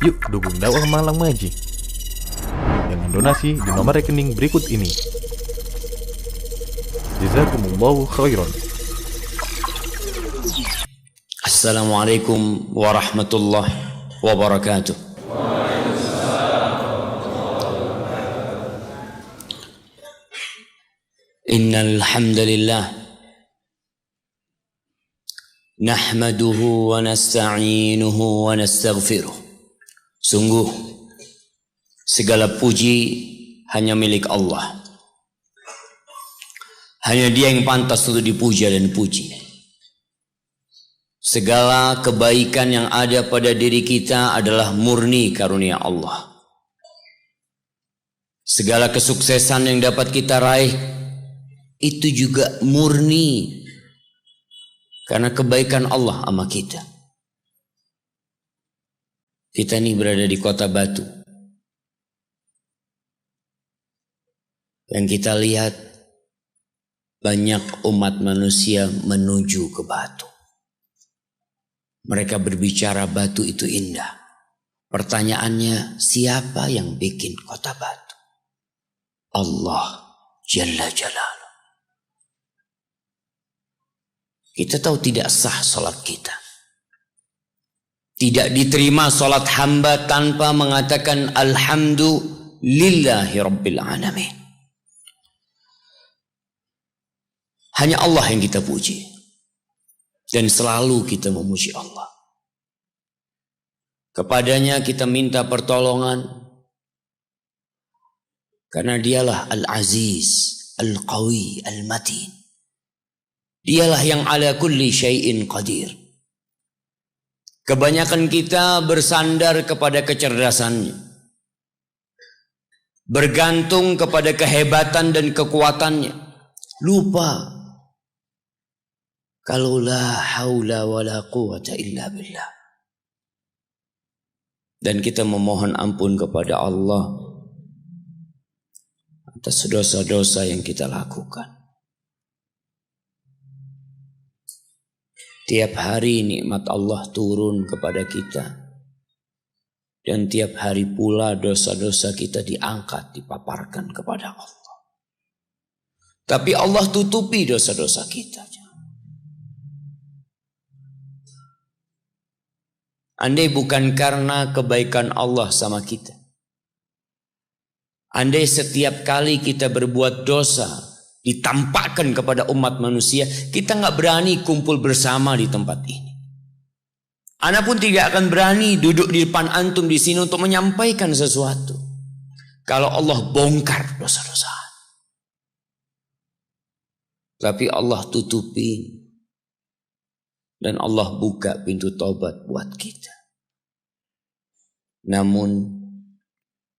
Yuk dukung dakwah Malang Maji dengan donasi di nomor rekening berikut ini. Jazakumullahu khairan. Assalamualaikum warahmatullahi wabarakatuh. Innal hamdalillah nahmaduhu wa nasta'inuhu wa nastaghfiruh. Sungguh segala puji hanya milik Allah. Hanya Dia yang pantas untuk dipuja dan dipuji. Segala kebaikan yang ada pada diri kita adalah murni karunia Allah. Segala kesuksesan yang dapat kita raih itu juga murni karena kebaikan Allah sama kita. Kita ini berada di kota Batu. Yang kita lihat banyak umat manusia menuju ke Batu. Mereka berbicara Batu itu indah. Pertanyaannya, siapa yang bikin kota Batu? Allah Jalla Jalaluh. Kita tahu tidak sah salat kita. Tidak diterima salat hamba tanpa mengatakan alhamdulillahi rabbil alamin. Hanya Allah yang kita puji. Dan selalu kita memuji Allah. Kepadanya kita minta pertolongan. Karena Dialah Al-Aziz, Al-Qawi, Al-Matin. Dialah yang ala kulli syai'in qadir. Kebanyakan kita bersandar kepada kecerdasannya. Bergantung kepada kehebatan dan kekuatannya. Lupa. Kalau la haula wa la quwata illa billah. Dan kita memohon ampun kepada Allah atas dosa-dosa yang kita lakukan. Tiap hari nikmat Allah turun kepada kita. Dan tiap hari pula dosa-dosa kita diangkat, dipaparkan kepada Allah. Tapi Allah tutupi dosa-dosa kita. Andai bukan karena kebaikan Allah sama kita. Andai setiap kali kita berbuat dosa ditampakkan kepada umat manusia, kita nggak berani kumpul bersama di tempat ini. Ana pun tidak akan berani duduk di depan antum di sini untuk menyampaikan sesuatu. Kalau Allah bongkar dosa-dosa. Tapi Allah tutupi. Dan Allah buka pintu taubat buat kita. Namun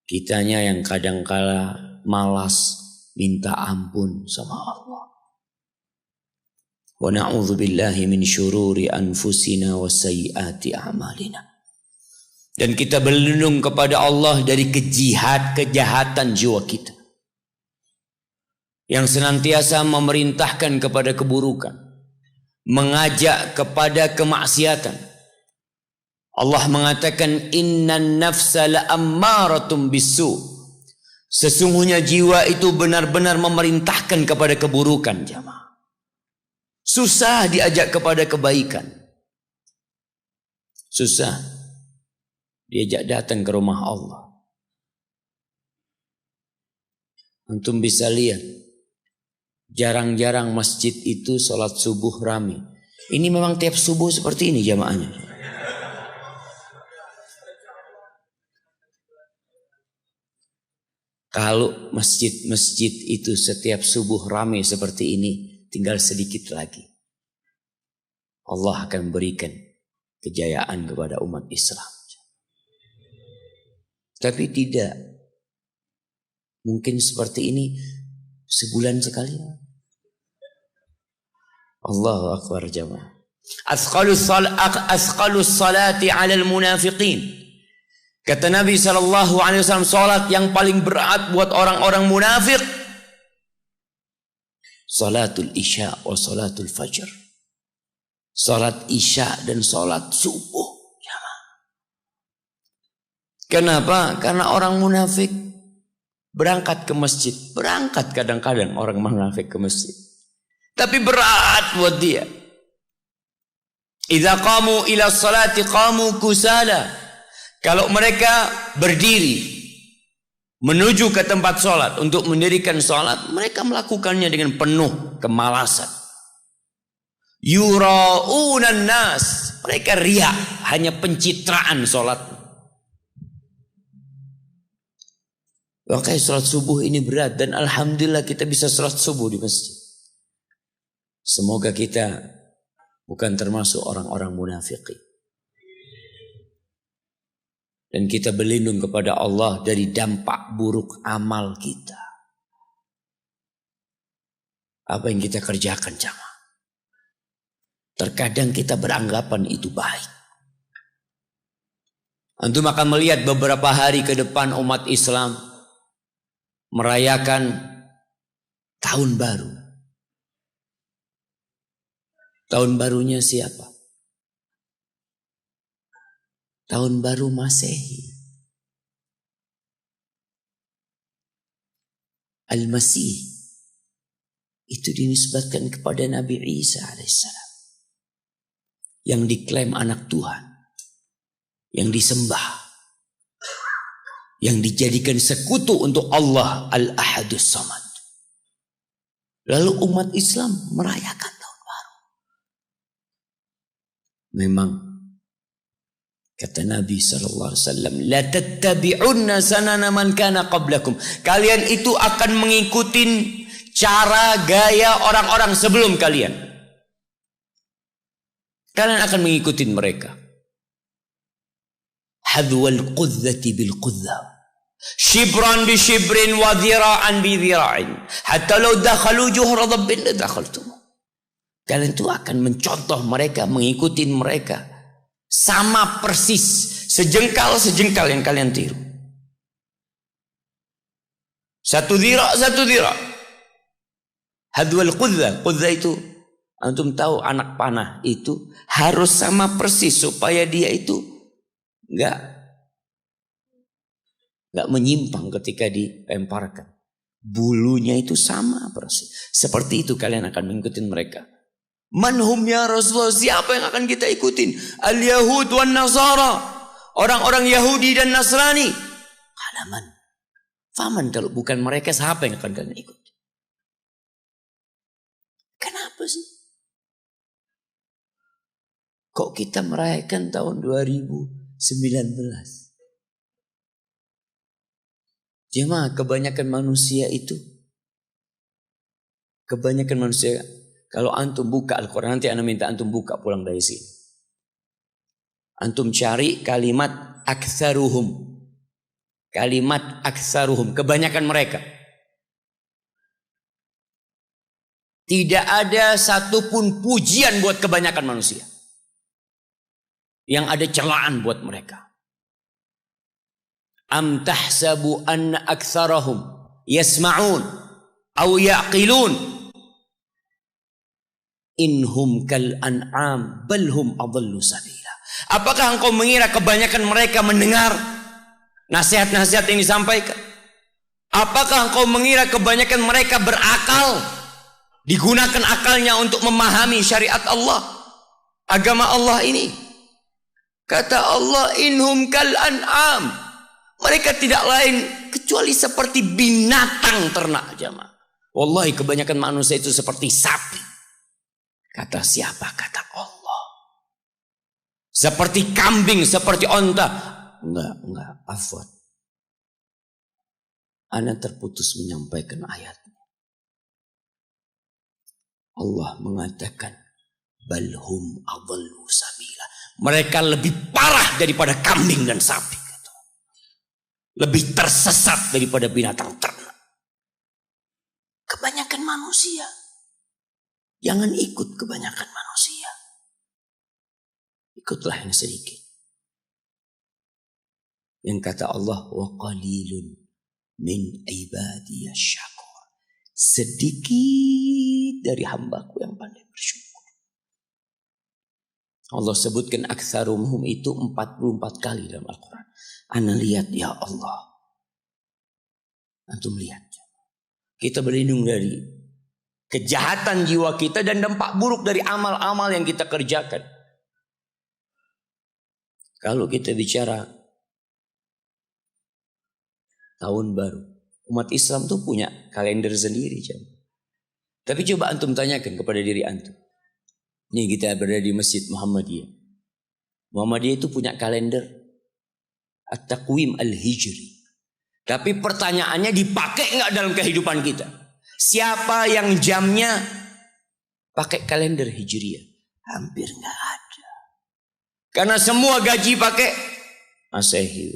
kitanya yang kadangkala malas minta ampun sama Allah. Wa na'udzu billahi min syururi anfusina wa sayyiati a'malina. Dan kita berlindung kepada Allah dari kejahatan jiwa kita. Yang senantiasa memerintahkan kepada keburukan. Mengajak kepada kemaksiatan. Allah mengatakan innan nafsa la'ammaratun bisu. Sesungguhnya jiwa itu benar-benar memerintahkan kepada keburukan, jamaah. Susah diajak kepada kebaikan. Susah diajak datang ke rumah Allah. Antum bisa lihat, jarang-jarang masjid itu sholat subuh rame. Ini memang tiap subuh seperti ini jamaahnya. Kalau masjid-masjid itu setiap subuh rame seperti ini, tinggal sedikit lagi. Allah akan berikan kejayaan kepada umat Islam. Tapi tidak. Mungkin seperti ini sebulan sekali. Allahu Akbar jamaah. Asqalus salati 'alal munafiqin. Kata Nabi SAW, salat yang paling berat buat orang-orang munafik, salatul isya wa salatul fajr. Salat isya dan salat subuh. Kenapa? Karena orang munafik berangkat ke masjid. Berangkat kadang-kadang orang munafik ke masjid. Tapi berat buat dia. Idza qamu ila sholati qamu kusala. Kalau mereka berdiri menuju ke tempat sholat untuk mendirikan sholat, mereka melakukannya dengan penuh kemalasan. Yura'unan nas, mereka riya, hanya pencitraan sholat. Makanya sholat subuh ini berat, dan alhamdulillah kita bisa sholat subuh di masjid. Semoga kita bukan termasuk orang-orang munafiqin. Dan kita berlindung kepada Allah dari dampak buruk amal kita. Apa yang kita kerjakan jamaah. Terkadang kita beranggapan itu baik. Antum akan melihat beberapa hari ke depan umat Islam merayakan tahun baru. Tahun barunya siapa? Tahun baru Masehi. Al-Masih itu dinisbatkan kepada Nabi Isa alaihissalam, yang diklaim anak Tuhan, yang disembah, yang dijadikan sekutu untuk Allah Al-Ahadus Samad. Lalu umat Islam merayakan tahun baru. Memang kata Nabi SAW, la tattabi'unna sanana man kana qablakum. Kalian itu akan mengikuti cara gaya orang-orang sebelum kalian. Kalian akan mengikuti mereka. Hadwal qudzati bil qudza. Shibran bi shibrin wa dhira'an bi dhira'in. Hatta law dakhalu juhra dhabbin la dakhaltum. Kalian itu akan mencontoh mereka, mengikuti mereka. Sama persis, sejengkal-sejengkal yang kalian tiru. Satu dhira'. Hadwal qudza. Qudza itu, antum tahu anak panah itu harus sama persis supaya dia itu enggak menyimpang ketika dilemparkan. Bulunya itu sama persis. Seperti itu kalian akan mengikuti mereka. Manhum ya Rasulullah, siapa yang akan kita ikutin? Al-Yahud wan Nasara, orang-orang Yahudi dan Nasrani. Halaman. Faman, kalau bukan mereka siapa yang akan kalian ikut? Kenapa sih? Kok kita merayakan tahun 2019? Jemaah, kebanyakan manusia, kalau antum buka Al-Quran, nanti ana minta antum buka pulang dari sini. Antum cari kalimat aktsaruhum. Kalimat aktsaruhum, kebanyakan mereka. Tidak ada satupun pujian buat kebanyakan manusia. Yang ada celaan buat mereka. Am tahsabu anna aktsarahum yasma'un aw yaqilun. Inhum kal an'am bal hum adallu sabila. Apakah engkau mengira kebanyakan mereka mendengar nasihat-nasihat yang disampaikan? Apakah engkau mengira kebanyakan mereka berakal? Digunakan akalnya untuk memahami syariat Allah, agama Allah ini. Kata Allah, inhum kal an'am. Mereka tidak lain kecuali seperti binatang ternak, jamaah. Wallahi kebanyakan manusia itu seperti sapi. Kata siapa? Kata Allah. Seperti kambing, seperti onta. Enggak, afwan. Ana terputus menyampaikan ayatnya. Allah mengatakan, balhum adallu sabila. Mereka lebih parah daripada kambing dan sapi. Lebih tersesat daripada binatang ternak. Kebanyakan manusia. Jangan ikut kebanyakan manusia. Ikutlah yang sedikit. Yang kata Allah, wa qalilun min ibadiyas syakur. Sedikit dari hambaku yang pandai bersyukur. Allah sebutkan aktsarumhum itu 44 kali dalam Al-Quran. Ana lihat ya Allah. Antum lihat. Kita berlindung dari kejahatan jiwa kita dan dampak buruk dari amal-amal yang kita kerjakan. Kalau kita bicara tahun baru, umat Islam tuh punya kalender sendiri. Tapi coba antum tanyakan kepada diri antum. Nih kita berada di Masjid Muhammadiyah. Muhammadiyah itu punya kalender At-Taqwim Al-Hijri. Tapi pertanyaannya dipakai nggak dalam kehidupan kita? Siapa yang jamnya pakai kalender Hijriah? Hampir nggak ada. Karena semua gaji pakai Masehi.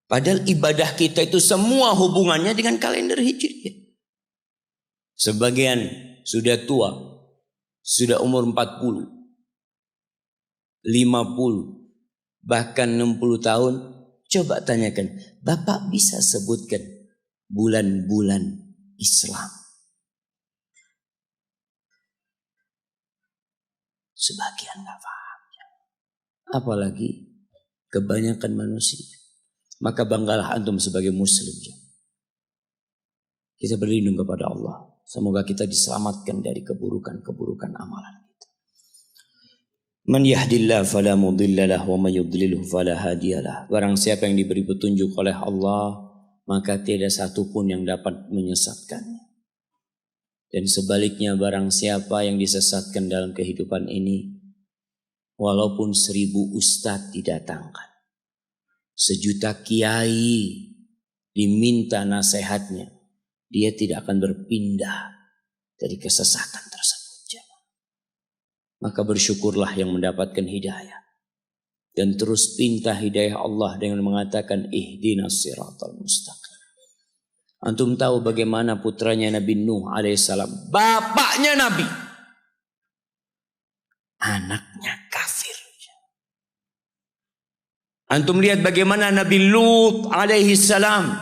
Padahal ibadah kita itu semua hubungannya dengan kalender Hijriah. Sebagian sudah tua, sudah umur 40, 50, bahkan 60 tahun. Coba tanyakan, Bapak bisa sebutkan bulan-bulan Islam? Sebagian nggak paham. Apalagi kebanyakan manusia. Maka banggalah antum sebagai muslim. Kita berlindung kepada Allah. Semoga kita diselamatkan dari keburukan-keburukan amalan kita. Man yahdillah fala mudhillalah wa man yudlilhu fala hadiyalah. Barang siapa yang diberi petunjuk oleh Allah, maka tidak satu pun yang dapat menyesatkannya. Dan sebaliknya barang siapa yang disesatkan dalam kehidupan ini, walaupun 1000 ustadz didatangkan, 1.000.000 kiai diminta nasihatnya, dia tidak akan berpindah dari kesesatan tersebut. Maka bersyukurlah yang mendapatkan hidayah. Dan terus pinta hidayah Allah dengan mengatakan ihdinas siratal mustaqim. Antum tahu bagaimana putranya Nabi Nuh alaihissalam, bapaknya Nabi, anaknya kafir. Antum lihat bagaimana Nabi Lut alaihissalam,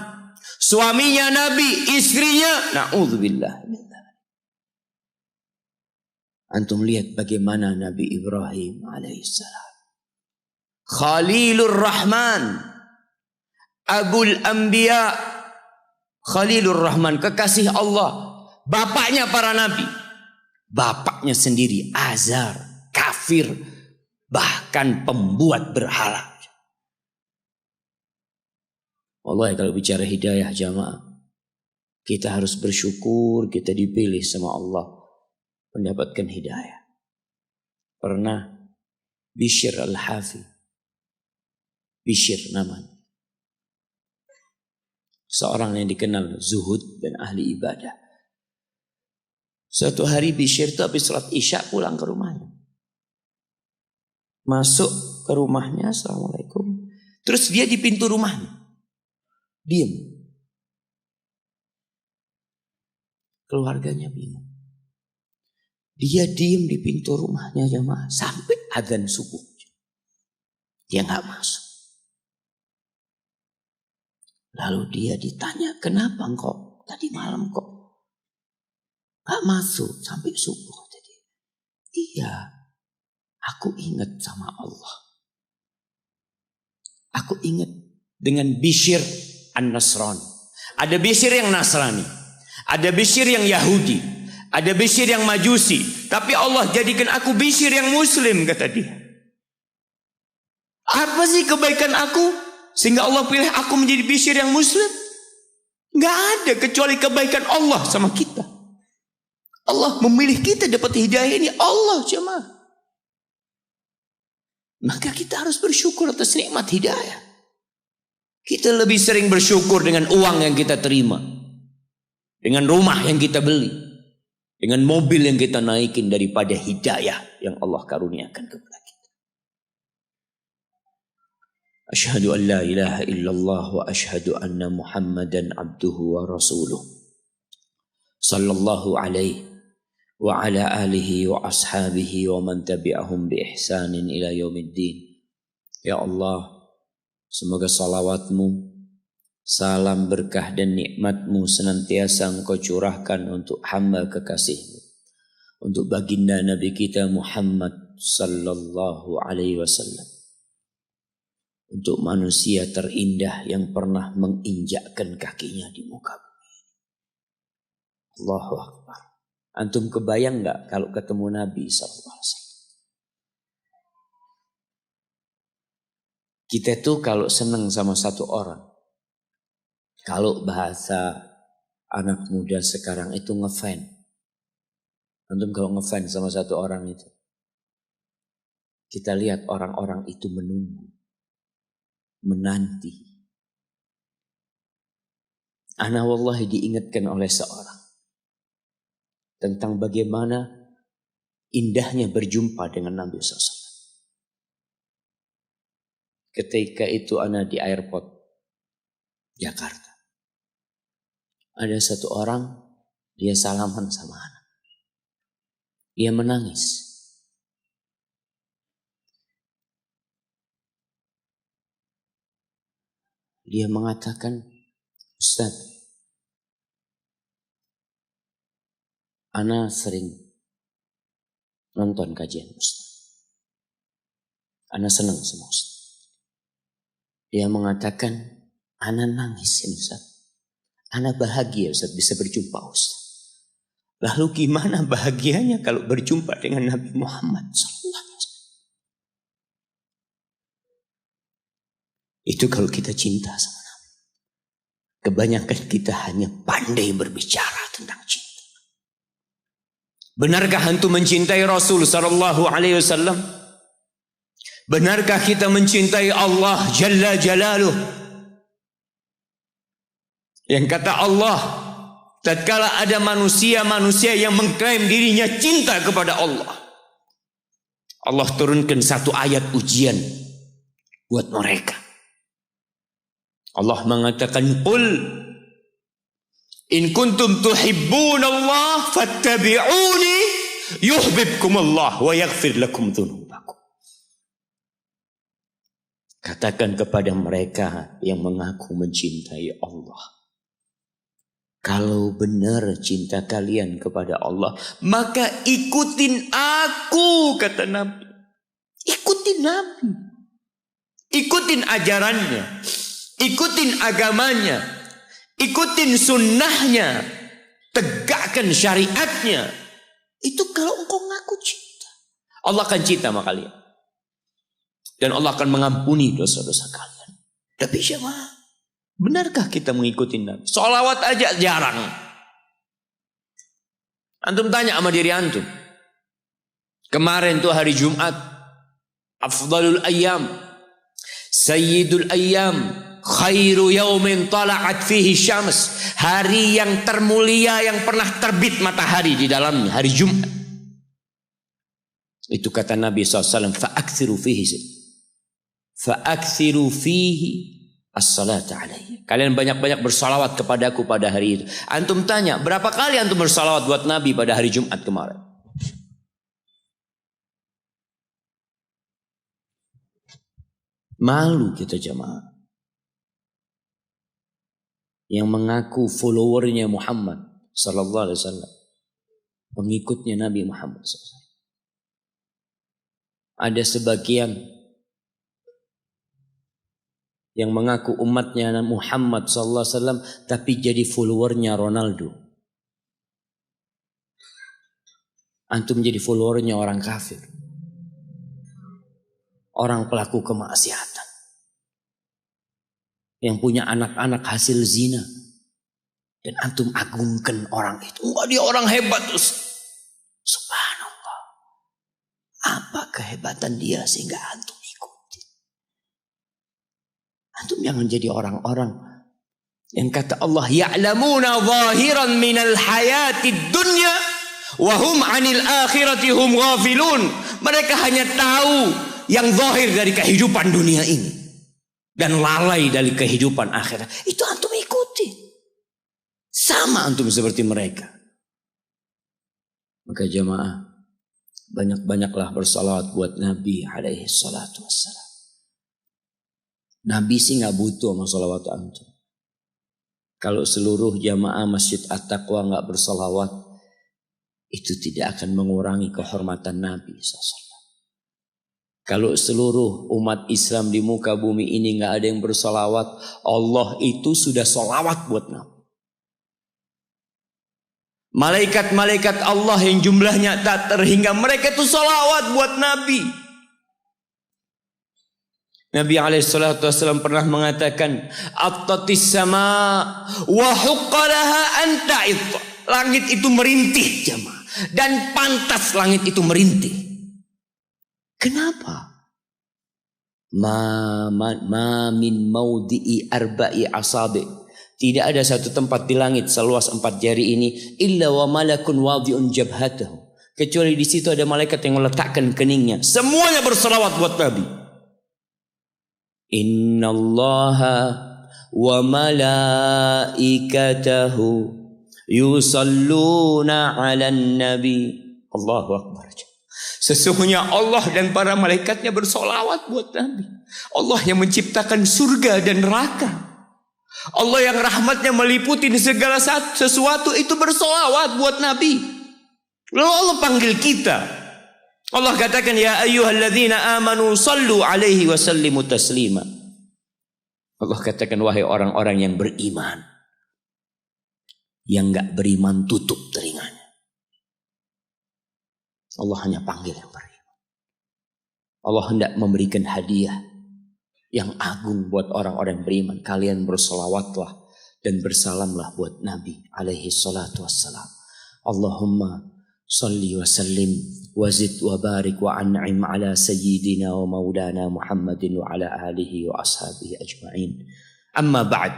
suaminya Nabi, istrinya, na'udzubillah. Antum lihat bagaimana Nabi Ibrahim alaihissalam, Khalilur Rahman, Abul Anbiya, Khalilur Rahman, kekasih Allah, bapaknya para nabi. Bapaknya sendiri Azar, kafir, bahkan pembuat berhala. Wallahi kalau bicara hidayah jamaah, kita harus bersyukur kita dipilih sama Allah mendapatkan hidayah. Pernah Bishr Al-Hafi, Bishr namanya, seorang yang dikenal zuhud dan ahli ibadah. Suatu hari Bishr itu habis sholat isya pulang ke rumahnya. Masuk ke rumahnya, assalamualaikum. Terus dia di pintu rumahnya, diam. Keluarganya bingung. Dia diam di pintu rumahnya jamaah sampai adzan subuh. Dia nggak masuk. Lalu dia ditanya, kenapa engkau tadi malam kok nggak masuk sampai subuh? Jadi, iya, aku ingat sama Allah. Aku ingat dengan Bishr An-Nasrani. Ada Bishr yang Nasrani, ada Bishr yang Yahudi, ada Bishr yang Majusi. Tapi Allah jadikan aku Bishr yang Muslim, kata dia. Apa sih kebaikan aku sehingga Allah pilih aku menjadi Bishr yang Muslim? Gak ada kecuali kebaikan Allah sama kita. Allah memilih kita dapat hidayah ini, Allah jemaah. Maka kita harus bersyukur atas nikmat hidayah. Kita lebih sering bersyukur dengan uang yang kita terima, dengan rumah yang kita beli, dengan mobil yang kita naikin daripada hidayah yang Allah karuniakan kepada kita. Asyhadu an la ilaha illallah wa asyhadu anna Muhammadan abduhu wa rasuluh. Sallallahu alaihi wa ala alihi wa ashabihi wa man tabi'ahum bi ihsanin ila yaumiddin. Ya Allah, semoga salawatmu, salam berkah dan nikmatmu senantiasa engkau curahkan untuk hamba kekasihmu untuk baginda Nabi kita Muhammad sallallahu alaihi wasallam, untuk manusia terindah yang pernah menginjakkan kakinya di muka bumi. Allahu Akbar. Antum kebayang nggak kalau ketemu Nabi sallallahu alaihi wasallam? Kita tuh kalau senang sama satu orang, kalau bahasa anak muda sekarang itu ngefan. Antum kalau ngefan sama satu orang itu, kita lihat orang-orang itu menunggu, menanti. Ana wallahi diingatkan oleh seorang tentang bagaimana indahnya berjumpa dengan Nabi SAW. Ketika itu ana di airport Jakarta, ada satu orang, dia salaman sama ana. Dia menangis. Dia mengatakan, Ustaz, ana sering nonton kajian Ustaz. Ana senang sama Ustaz. Dia mengatakan, ana nangis ini Ustaz. Ana bahagia Ustaz bisa berjumpa Ustaz. Lalu gimana bahagianya kalau berjumpa dengan Nabi Muhammad SAW? Itu kalau kita cinta sama Nabi. Kebanyakan kita hanya pandai berbicara tentang cinta. Benarkah antum mencintai Rasul sallallahu alaihi wasallam? Benarkah kita mencintai Allah Jalla Jalaluh? Yang kata Allah, tatkala ada manusia-manusia yang mengklaim dirinya cinta kepada Allah, Allah turunkan satu ayat ujian buat mereka. Allah mengatakan, "Qul in kuntum tuhibbunallah fattabi'uni yuhibbukumullah wa yaghfir lakum dzunubakum." Katakan kepada mereka yang mengaku mencintai Allah, kalau benar cinta kalian kepada Allah, maka ikutin aku, kata Nabi. Ikutin Nabi. Ikutin ajarannya. Ikutin agamanya. Ikutin sunnahnya. Tegakkan syariatnya. Itu kalau engkau ngaku cinta. Allah akan cinta sama kalian. Dan Allah akan mengampuni dosa-dosa kalian. Tapi jemaah, benarkah kita mengikuti Nabi? Sholawat aja jarang. Antum tanya sama diri antum. Kemarin tuh hari Jumat, afdalul ayyam, sayyidul ayyam, khairu yaumin tala'at fihi syams. Hari yang termulia yang pernah terbit matahari di dalamnya, hari Jumat. Itu kata Nabi SAW, fa'akthiru fihi as-salata alaihi. Kalian banyak-banyak bersalawat kepadaku pada hari itu. Antum tanya, berapa kali antum bersalawat buat Nabi pada hari Jumat kemarin? Malu kita jemaah. Yang mengaku followernya Muhammad sallallahu alaihi wasallam. Pengikutnya Nabi Muhammad SAW. Ada sebagian yang mengaku umatnya Muhammad sallallahu alaihi wasallam tapi jadi followernya Ronaldo. Antum jadi followernya orang kafir. Orang pelaku kemaksiatan. Yang punya anak-anak hasil zina. Dan antum agungkan orang itu. Enggak, dia orang hebat. Subhanallah. Apa kehebatan dia sehingga antum ikuti? Antum jangan jadi orang-orang yang kata Allah, ya'lamuna zahiran minal hayatid dunya wa hum 'anil akhirati hum ghafilun. Mereka hanya tahu yang zahir dari kehidupan dunia ini dan lalai dari kehidupan akhirat. Itu antum ikuti. Sama antum seperti mereka. Maka jamaah, banyak-banyaklah bersalawat buat Nabi alaihi salatu wassalam. Nabi sih gak butuh sama salawat antum. Kalau seluruh jamaah Masjid At-Taqwa gak bersalawat, itu tidak akan mengurangi kehormatan Nabi SAW. Kalau seluruh umat Islam di muka bumi ini nggak ada yang bersolawat, Allah itu sudah solawat buat Nabi. Malaikat-malaikat Allah yang jumlahnya tak terhingga, mereka itu solawat buat Nabi. Nabi SAW pernah mengatakan, Attatis sama wa huqqalaha anta'id. Langit itu merintih jemaah, dan pantas langit itu merintih. Kenapa? Ma min maudi'i arba'i asabi. Tidak ada satu tempat di langit seluas 4 jari ini illa wa malakun wadi'un jabhatahu. Kecuali di situ ada malaikat yang meletakkan keningnya. Semuanya berselawat buat Nabi. Innallaha wa malaikatahu yusalluna 'alan nabi. Allahu akbar. Sesungguhnya Allah dan para malaikatnya bersolawat buat Nabi. Allah yang menciptakan surga dan neraka. Allah yang rahmatnya meliputi segala sesuatu itu bersolawat buat Nabi. Lalu Allah panggil kita. Allah katakan, ya ayyuhalladzina amanu sallu alaihi wa sallimu taslima. Allah katakan, wahai orang-orang yang beriman. Yang gak beriman tutup telinganya. Allah hanya panggil yang beriman. Allah hendak memberikan hadiah yang agung buat orang-orang yang beriman. Kalian bersolawatlah dan bersalamlah buat Nabi alaihi salatu wassalam. Allahumma salli wa sallim wa zid wa barik wa an'im ala sayyidina wa maulana Muhammadin wa ala alihi wa ashabihi ajma'in. Amma ba'd.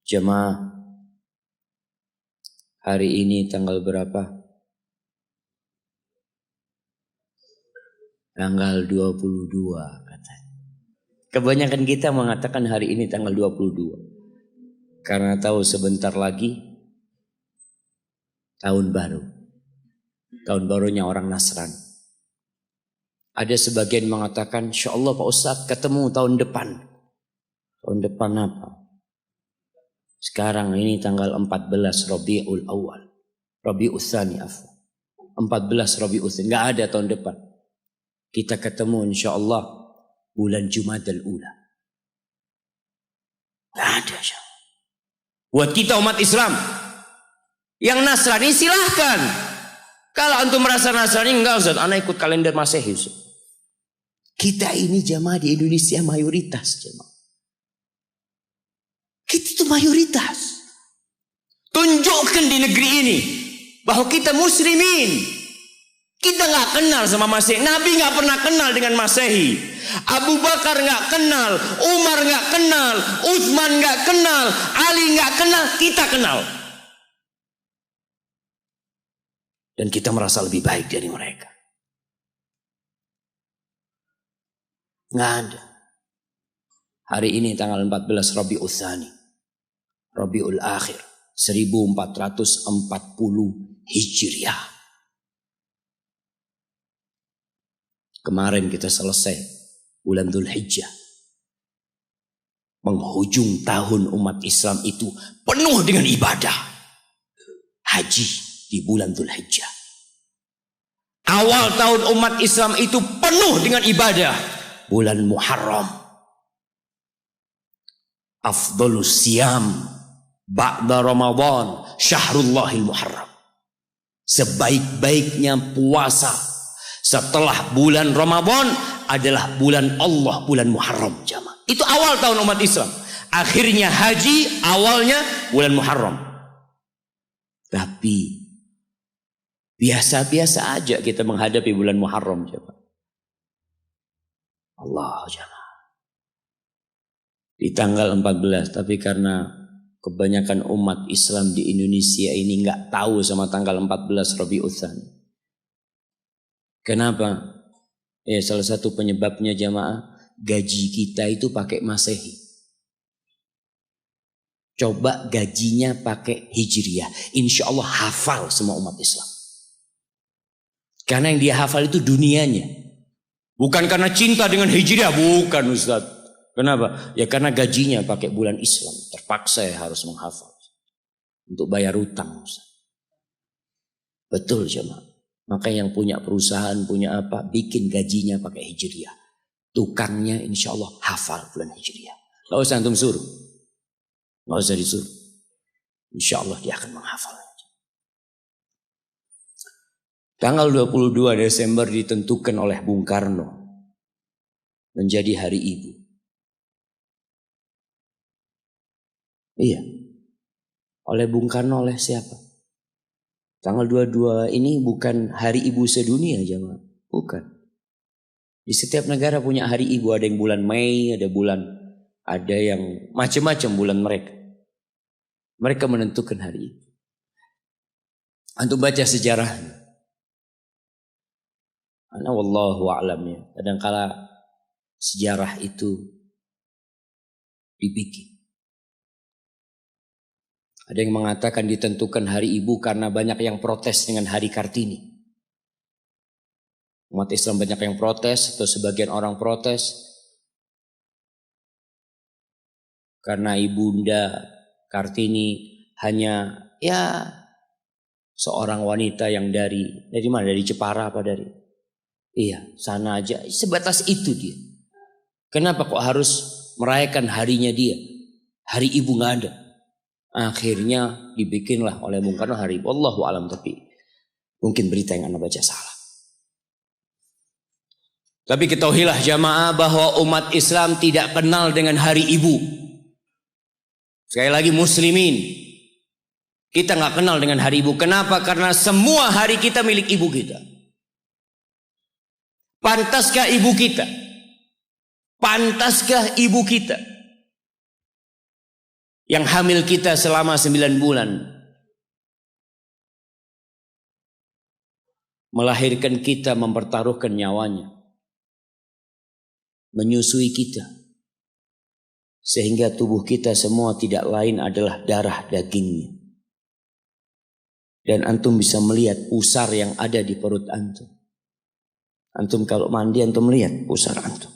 Jemaah, hari ini tanggal berapa? Tanggal 22 katanya. Kebanyakan kita mengatakan hari ini tanggal 22. Karena tahu sebentar lagi tahun baru. Tahun barunya orang Nasrani. Ada sebagian mengatakan, insyaallah Pak Ustadz ketemu tahun depan. Tahun depan apa? Sekarang ini tanggal 14 Rabiul Awal. Rabiul Tsani afwan. 14 Rabiul Tsani. Enggak ada tahun depan. Kita ketemu insyaallah bulan Jumadal Ula. Enggak ada. Buat kita umat Islam yang Nasrani silahkan. Kalau antum merasa Nasrani, enggak Ustaz, anak ikut kalender Masehi. Kita ini jamaah di Indonesia mayoritas jamaah. Kita itu mayoritas. Tunjukkan di negeri ini bahwa kita muslimin. Kita nggak kenal sama Masehi. Nabi nggak pernah kenal dengan Masehi. Abu Bakar nggak kenal, Umar nggak kenal, Utsman nggak kenal, Ali nggak kenal. Kita kenal. Dan kita merasa lebih baik dari mereka. Nggak ada. Hari ini tanggal 14 Rabiul Tsani. Rabiul Akhir 1440 Hijriah. Kemarin kita selesai bulan Dzulhijjah. Menghujung tahun umat Islam itu penuh dengan ibadah. Haji di bulan Dzulhijjah. Awal tahun umat Islam itu penuh dengan ibadah. Bulan Muharram. Afdhalus siyam ba'da Ramadan Syahrullahil Muharram. Sebaik-baiknya puasa setelah bulan Ramadan adalah bulan Allah, bulan Muharram jamaah. Itu awal tahun umat Islam. Akhirnya haji, awalnya bulan Muharram. Tapi biasa-biasa aja kita menghadapi bulan Muharram jamaah. Allah jamaah. Di tanggal 14, tapi karena kebanyakan umat Islam di Indonesia ini nggak tahu sama tanggal 14 Rabiul Tsani. Kenapa? Ya salah satu penyebabnya jamaah, gaji kita itu pakai Masehi. Coba gajinya pakai Hijriah, insya Allah hafal semua umat Islam. Karena yang dia hafal itu dunianya, bukan karena cinta dengan Hijriah, bukan Ustaz. Kenapa? Ya karena gajinya pakai bulan Islam. Terpaksa ya harus menghafal. untuk bayar utang. Betul jemaah. Maka yang punya perusahaan, punya apa, bikin gajinya pakai Hijriah. Tukangnya insya Allah hafal bulan Hijriah. Gak usah antum suruh. Gak usah disuruh. Insya Allah dia akan menghafal. Tanggal 22 Desember ditentukan oleh Bung Karno menjadi Hari Ibu. Iya. Oleh Bung Karno, oleh siapa? Tanggal 22 ini bukan Hari Ibu sedunia jemaah. Bukan. Di setiap negara punya Hari Ibu. Ada yang bulan Mei, ada yang macam-macam bulan mereka. Mereka menentukan Hari Ibu. Antum baca sejarahnya. Ana wallahu a'lam ya. Kadangkala sejarah itu dibikin. Ada yang mengatakan ditentukan Hari Ibu karena banyak yang protes dengan Hari Kartini. Umat Islam banyak yang protes atau sebagian orang protes karena Ibunda Kartini hanya seorang wanita yang dari mana? Dari Jepara apa dari? Iya, sana aja. Sebatas itu dia. Kenapa kok harus merayakan harinya dia? Hari Ibu nggak ada. Akhirnya dibikinlah oleh Bung Karno Hari Ibu. Wallahu alam, tapi mungkin berita yang anda baca salah. Tapi ketahuilah jamaah bahwa umat Islam tidak kenal dengan Hari Ibu. Sekali lagi muslimin, kita nggak kenal dengan Hari Ibu. Kenapa? Karena semua hari kita milik ibu kita. Pantaskah ibu kita? Pantaskah ibu kita yang hamil kita selama 9 bulan, melahirkan kita, mempertaruhkan nyawanya, menyusui kita, sehingga tubuh kita semua tidak lain adalah darah dagingnya. Dan antum bisa melihat pusar yang ada di perut antum. Antum kalau mandi antum lihat pusar antum.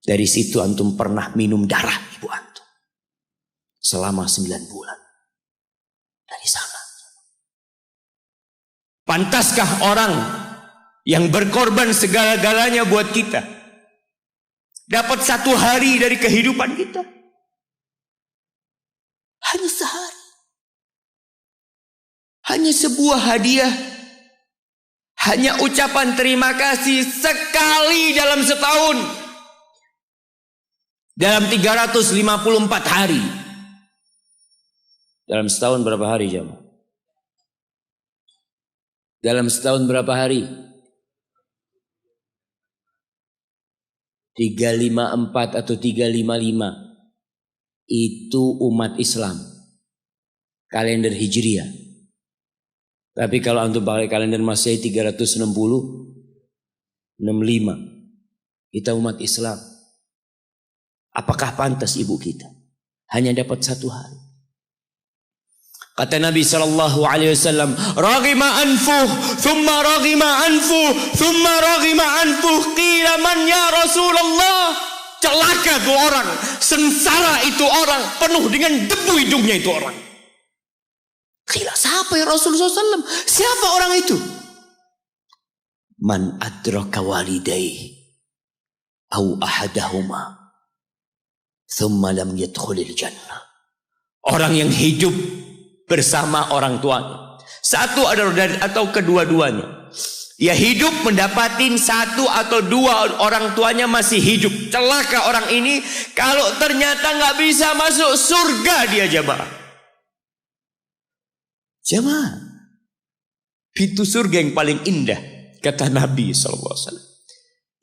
Dari situ antum pernah minum darah ibu antum selama 9 bulan. Dari sana. Pantaskah orang yang berkorban segala-galanya buat kita dapat 1 hari dari kehidupan kita? Hanya sehari. Hanya sebuah hadiah. Hanya ucapan terima kasih sekali dalam setahun. Dalam 354 hari. Dalam setahun berapa hari jemaah? Dalam setahun berapa hari? 354 atau 355. Itu umat Islam. Kalender Hijriah. Tapi kalau antum pakai kalender Masehi 360, 65. Kita umat Islam. Apakah pantas ibu kita hanya dapat 1 hari? Kata Nabi SAW, "Raghima anfuh, thumma raghima anfuh, thumma raghima anfuh, qila man ya Rasulullah." Celaka itu orang, sengsara itu orang, penuh dengan debu hidungnya itu orang. Qila, siapa ya Rasulullah SAW? Siapa orang itu? Man adraka walidayhi au ahadahuma thumma lam yadkhulil jannah. Orang yang hidup bersama orang tuanya, satu atau kedua-duanya. Dia hidup mendapatin 1 atau 2 orang tuanya masih hidup. Celaka orang ini kalau ternyata nggak bisa masuk surga dia jemaah. Jemaah, pintu surga yang paling indah kata Nabi SAW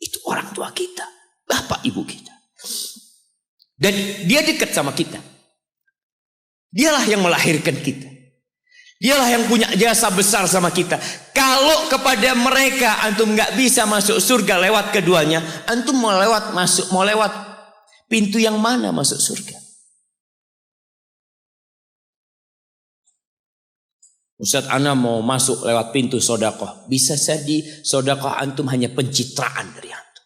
itu orang tua kita, bapak ibu kita. Dan dia dekat sama kita. Dialah yang melahirkan kita. Dialah yang punya jasa besar sama kita. Kalau kepada mereka antum nggak bisa masuk surga lewat keduanya, antum mau lewat pintu yang mana masuk surga? Ustaz, ana mau masuk lewat pintu sodakoh. Bisa jadi sodakoh antum hanya pencitraan dari antum.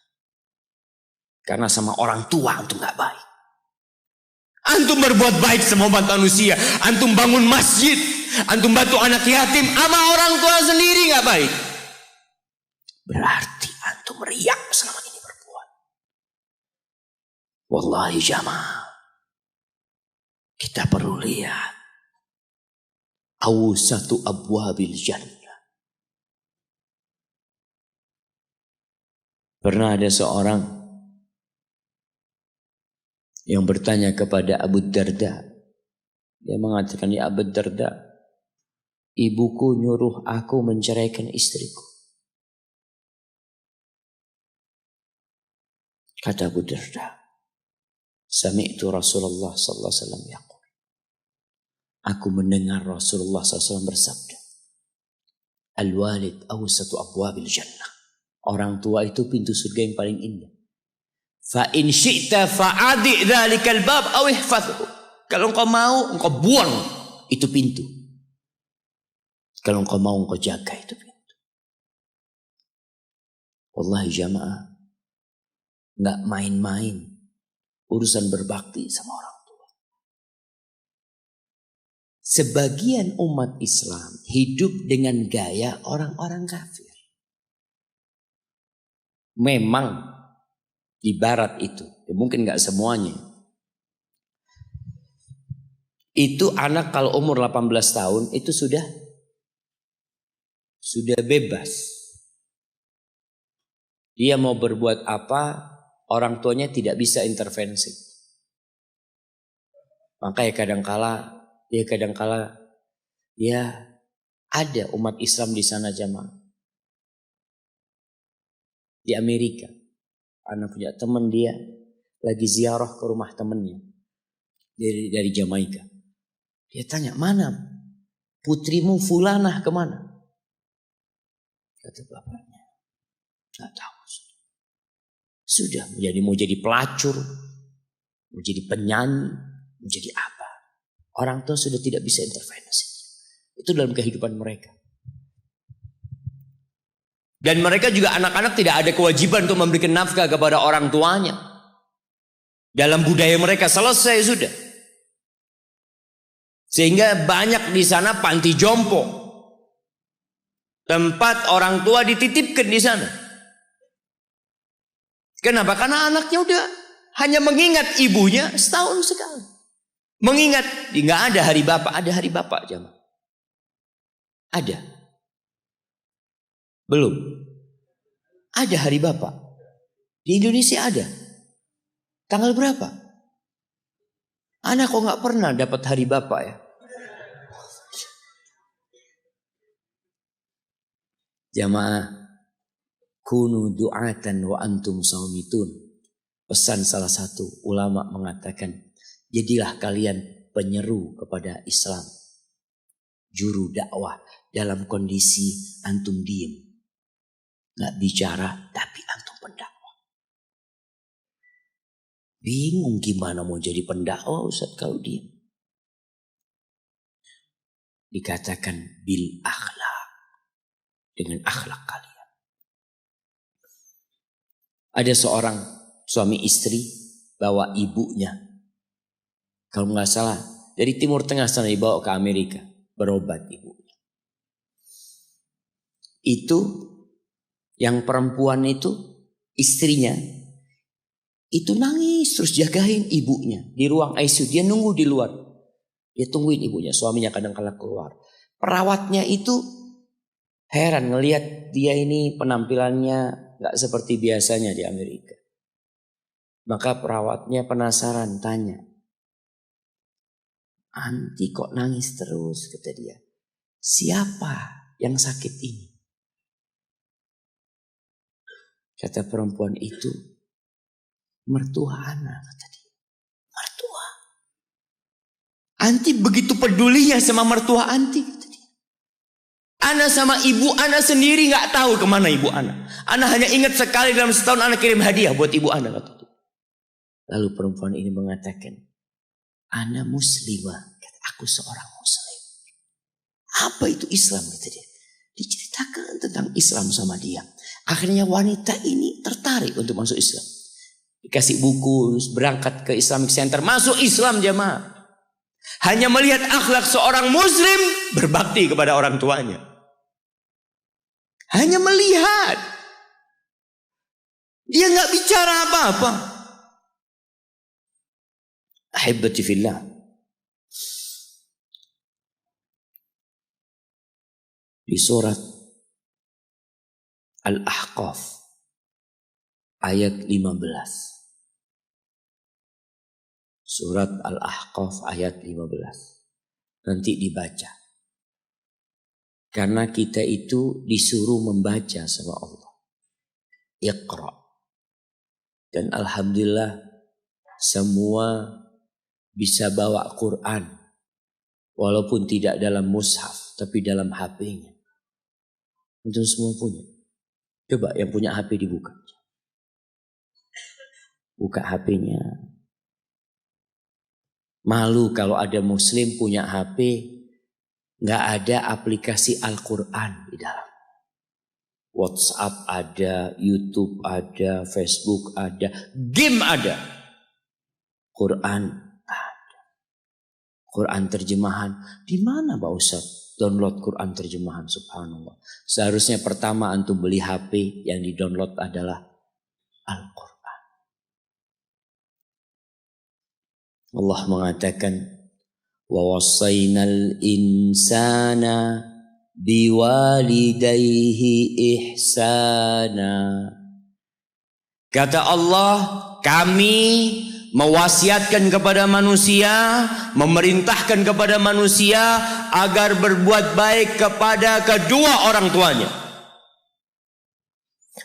Karena sama orang tua antum gak baik. Antum berbuat baik sama umat manusia. Antum bangun masjid. Antum bantu anak yatim. Sama orang tua sendiri nggak baik. Berarti antum riak selama ini berbuat. Wallahi jamaah. Kita perlu lihat. Awsatu abwabil jannah. Pernah ada seorang yang bertanya kepada Abu Darda. Dia mengatakan, ya Abu Darda, ibuku nyuruh aku menceraikan istriku. Kata Abu Darda, sami'tu Rasulullah sallallahu alaihi wasallam yaqul. Aku mendengar Rasulullah SAW bersabda, al-walid awsatu abwabil jannah. Orang tua itu pintu surga yang paling indah. Fa in syi'ta fa'adi dzalikal bab aw ihfazhu. Kalau engkau mau, engkau buang itu pintu. Kalau engkau mau, engkau jaga itu pintu. Wallahi jamaah, enggak main-main urusan berbakti sama orang tua. Sebagian umat Islam hidup dengan gaya orang-orang kafir. Memang di barat itu, mungkin nggak semuanya. Itu anak kalau umur 18 tahun itu sudah bebas. Dia mau berbuat apa, orang tuanya tidak bisa intervensi. Makanya kadangkala ya ada umat Islam di sana jamaah. Di Amerika. Anak punya teman dia lagi ziarah ke rumah temannya dari Jamaika. Dia tanya, mana putrimu fulanah kemana? Kata bapaknya, nggak tahu. Sudah mau jadi pelacur, mau jadi penyanyi, mau jadi apa? Orang tua sudah tidak bisa intervensi. Itu dalam kehidupan mereka. Dan mereka juga anak-anak tidak ada kewajiban untuk memberikan nafkah kepada orang tuanya. Dalam budaya mereka selesai sudah. Sehingga banyak di sana panti jompo. Tempat orang tua dititipkan di sana. Kenapa? Karena anaknya udah hanya mengingat ibunya setahun sekali. Mengingat, nggak ada hari bapak, ada hari bapak jamaah. Ada. Belum. Ada hari bapak. Di Indonesia ada. Tanggal berapa? Anak kok nggak pernah dapat hari bapak ya? Jamaah, kunu du'atan wa antum saumitun. Pesan salah satu ulama mengatakan, jadilah kalian penyeru kepada Islam. Juru dakwah dalam kondisi antum diem. Nggak bicara, tapi antum pendakwah. Bingung gimana mau jadi pendakwah Ustaz kalau diem. Dikatakan bil akhlak. Dengan akhlak kalian. Ada seorang suami istri bawa ibunya. Kalau nggak salah, dari Timur Tengah sana dibawa ke Amerika. Berobat ibunya. Itu yang perempuan itu, istrinya, itu nangis terus jagain ibunya di ruang ICU. Dia nunggu di luar. Dia tungguin ibunya, suaminya kadang-kala keluar. Perawatnya itu heran ngelihat dia ini penampilannya gak seperti biasanya di Amerika. Maka perawatnya penasaran tanya, "Anti kok nangis terus?" kata dia. "Siapa yang sakit ini?" Kata perempuan itu, "Mertua anak," kata dia. Mertua. Anti begitu pedulinya sama mertua anti, kata dia. Ana sama ibu ana sendiri gak tahu kemana ibu ana. Ana hanya ingat sekali dalam setahun ana kirim hadiah buat ibu ana, kata dia. Lalu perempuan ini mengatakan, "Ana muslimah," kata, "aku seorang muslim." Apa itu Islam, kata dia. Diceritakan tentang Islam sama dia. Akhirnya wanita ini tertarik untuk masuk Islam. Dikasih buku, berangkat ke Islamic Center, masuk Islam jamaah. Hanya melihat akhlak seorang muslim berbakti kepada orang tuanya. Hanya melihat. Dia nggak bicara apa-apa. Ahibati fillah. Di surat Al-Ahqaf ayat 15. Surat Al-Ahqaf ayat 15. Nanti dibaca. Karena kita itu disuruh membaca sama Allah. Iqra. Dan alhamdulillah semua bisa bawa Quran. Walaupun tidak dalam mushaf, tapi dalam HP-nya. Itu semua punya. Coba yang punya HP dibuka. Buka HP-nya. Malu kalau ada muslim punya HP, nggak ada aplikasi Al-Quran di dalam. WhatsApp ada, YouTube ada, Facebook ada, game ada. Quran ada. Quran terjemahan. Di mana Pak Ustaz download Quran terjemahan? Subhanallah. Seharusnya pertama antum beli HP yang di download adalah Al-Quran. Allah mengatakan wa wassaynal insana biwalidayhi ihsana. Kata Allah, kami mewasiatkan kepada manusia, memerintahkan kepada manusia agar berbuat baik kepada kedua orang tuanya.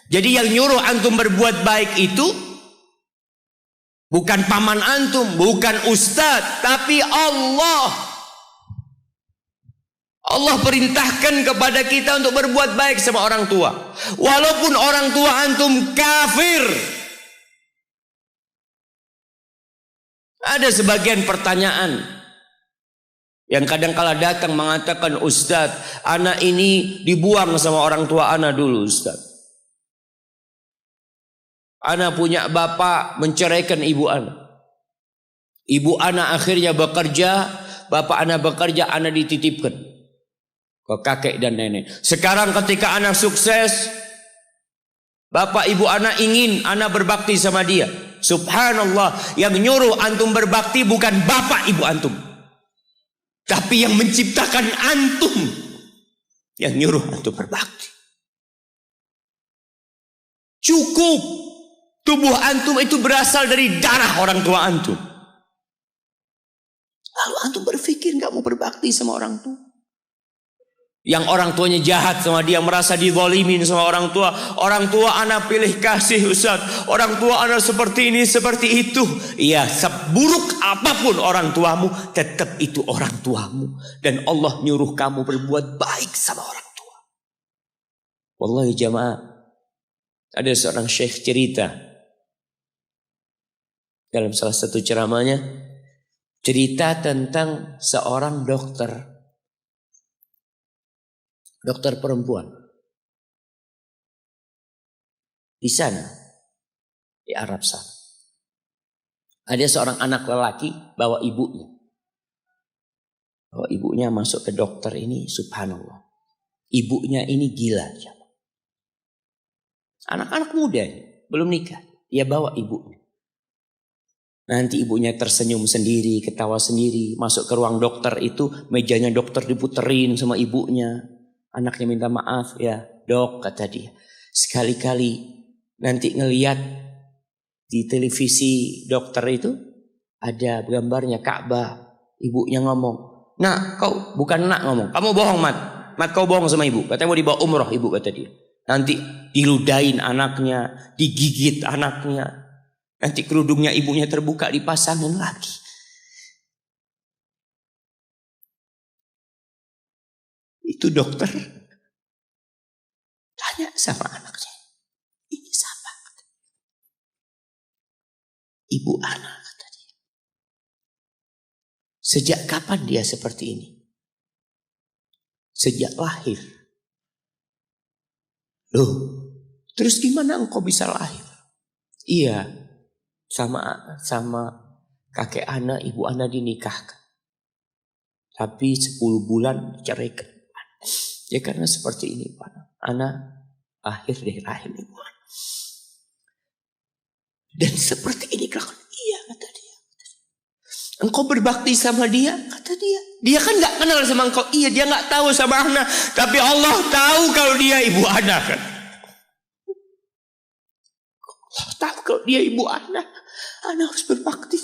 Jadi yang nyuruh antum berbuat baik itu bukan paman antum, bukan ustadz, tapi Allah. Allah perintahkan kepada kita untuk berbuat baik sama orang tua. Walaupun orang tua antum kafir. Ada sebagian pertanyaan yang kadang kala datang mengatakan, ustadz, anak ini dibuang sama orang tua anak dulu ustadz. Ana punya bapak menceraikan ibu ana. Ibu ana akhirnya bekerja, bapak ana bekerja, ana dititipkan ke kakek dan nenek. Sekarang ketika ana sukses, bapak ibu ana ingin ana berbakti sama dia. Subhanallah, yang nyuruh antum berbakti bukan bapak ibu antum, tapi yang menciptakan antum yang nyuruh antum berbakti. Cukup. Tubuh antum itu berasal dari darah orang tua antum. Lalu antum berpikir gak mau berbakti sama orang tua. Yang orang tuanya jahat sama dia, merasa dizalimin sama orang tua. Orang tua anak pilih kasih Ustaz. Orang tua anak seperti ini, seperti itu. Iya, seburuk apapun orang tuamu, tetap itu orang tuamu. Dan Allah nyuruh kamu berbuat baik sama orang tua. Wallahi jamaah, ada seorang syekh cerita dalam salah satu ceramahnya, cerita tentang seorang dokter perempuan di sana, di Arab sana. Ada seorang anak lelaki bawa ibunya masuk ke dokter ini, subhanallah. Ibunya ini gila. Anak-anak muda belum nikah, dia bawa ibunya. Nanti ibunya tersenyum sendiri, ketawa sendiri. Masuk ke ruang dokter itu, mejanya dokter diputerin sama ibunya. Anaknya minta maaf, ya dok, kata dia. Sekali-kali nanti ngeliat di televisi dokter itu, ada gambarnya Ka'bah. Ibunya ngomong, nak kau, bukan nak ngomong, kamu bohong Mat. Mat kau bohong sama ibu, katanya mau dibawa umroh ibu, kata dia. Nanti diludahin anaknya, digigit anaknya. Nanti kerudungnya ibunya terbuka, dipasangin lagi. Itu dokter tanya sama anaknya, ini siapa? Ibu anak, kata dia. Sejak kapan dia seperti ini? Sejak lahir. Loh, terus gimana engkau bisa lahir? Iya, sama kakek Ana, ibu Ana dinikahkan. Tapi 10 bulan diceraikan. Ya karena seperti ini Pak. Ana akhir dari rahim ibu Ana. Dan seperti ini kelakuan. Iya kata dia. Engkau berbakti sama dia, kata dia. Dia kan gak kenal sama engkau. Iya, dia gak tahu sama Ana. Tapi Allah tahu kalau dia ibu Ana kan. Allah tahu kalau dia ibu Ana. Ana harus berbakti.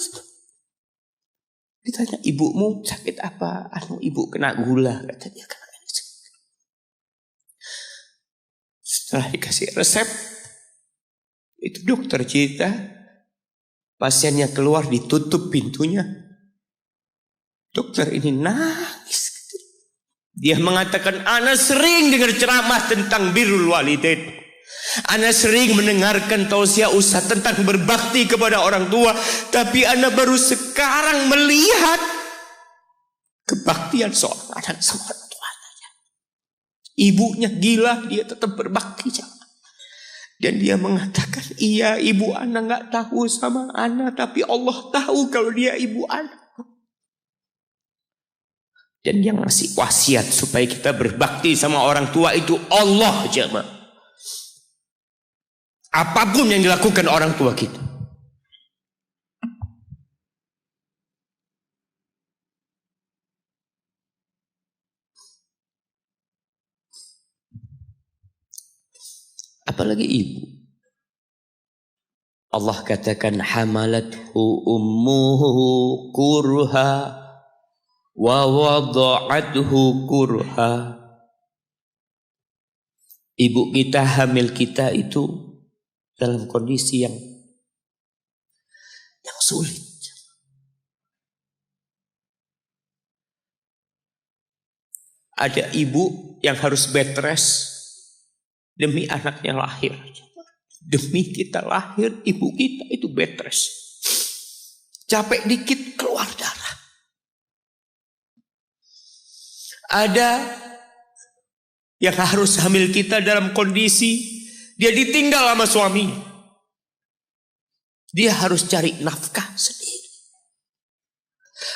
Ditanya, ibumu sakit apa? Ibu kena gula, kata dia. Setelah dikasih resep, itu dokter cerita, pasiennya keluar ditutup pintunya. Dokter ini nangis. Dia mengatakan, Ana sering dengar ceramah tentang birrul walidain. Ana sering mendengarkan tausiah ustaz tentang berbakti kepada orang tua. Tapi Ana baru sekarang melihat kebaktian seorang anak sama orang tuanya. Ibunya gila, dia tetap berbakti. Dan dia mengatakan, iya ibu Ana gak tahu sama Ana. Tapi Allah tahu kalau dia ibu Ana. Dan yang ngasih wasiat supaya kita berbakti sama orang tua itu Allah jemaah. Apapun yang dilakukan orang tua kita. Apalagi ibu. Allah katakan hamalathu ummuhu kurha wa wada'athu kurha. Ibu kita, hamil kita itu dalam kondisi yang sulit. Ada ibu yang harus bed rest demi anaknya lahir. Demi kita lahir, ibu kita itu bed rest. Capek dikit keluar darah. Ada yang harus hamil kita dalam kondisi dia ditinggal sama suami. Dia harus cari nafkah sendiri.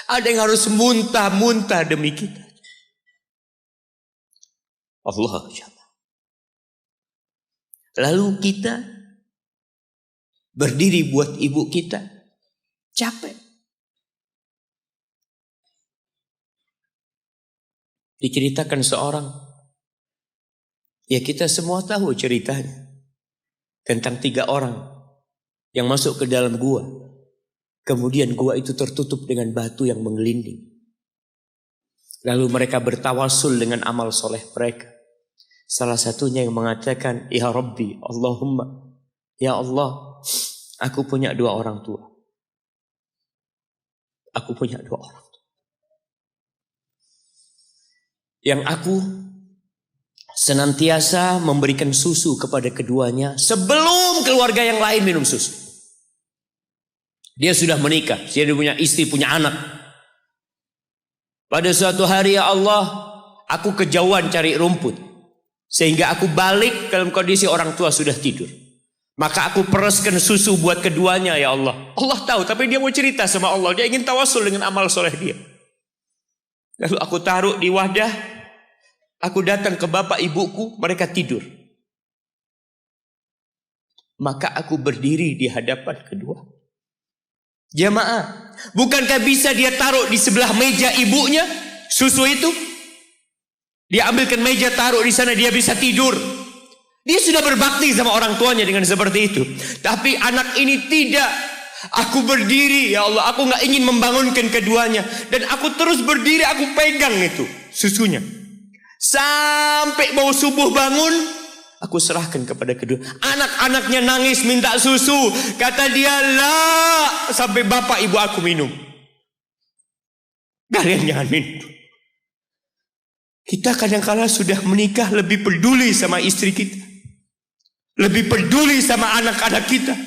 Ada yang harus muntah-muntah demi kita. Allah. Lalu kita berdiri buat ibu kita. Capek. Diceritakan seorang. Ya kita semua tahu ceritanya. Tentang 3 orang yang masuk ke dalam gua. Kemudian gua itu tertutup dengan batu yang menggelinding. Lalu mereka bertawasul dengan amal soleh mereka. Salah satunya yang mengatakan, Ya Rabbi, Allahumma, Ya Allah, aku punya 2 orang tua. Aku punya 2 orang tua. Yang aku senantiasa memberikan susu kepada keduanya sebelum keluarga yang lain minum susu. Dia sudah menikah, dia punya istri, punya anak. Pada suatu hari, ya Allah, aku kejauhan cari rumput. Sehingga aku balik dalam kondisi orang tua sudah tidur. Maka aku pereskan susu buat keduanya, ya Allah. Allah tahu, tapi dia mau cerita sama Allah. Dia ingin tawasul dengan amal soleh dia. Lalu aku taruh di wadah. Aku datang ke bapak ibuku, mereka tidur. Maka aku berdiri di hadapan kedua. Jamaah, bukankah bisa dia taruh di sebelah meja ibunya susu itu? Dia ambilkan meja, taruh di sana, dia bisa tidur. Dia sudah berbakti sama orang tuanya dengan seperti itu. Tapi anak ini tidak. Aku berdiri, ya Allah, aku gak ingin membangunkan keduanya. Dan aku terus berdiri, aku pegang itu susunya. Sampai mau subuh bangun, aku serahkan kepada kedua. Anak-anaknya nangis minta susu. Kata dia, lah, sampai bapak ibu aku minum. Kalian jangan minum. Kita kadang-kala sudah menikah lebih peduli sama istri kita. Lebih peduli sama anak-anak kita.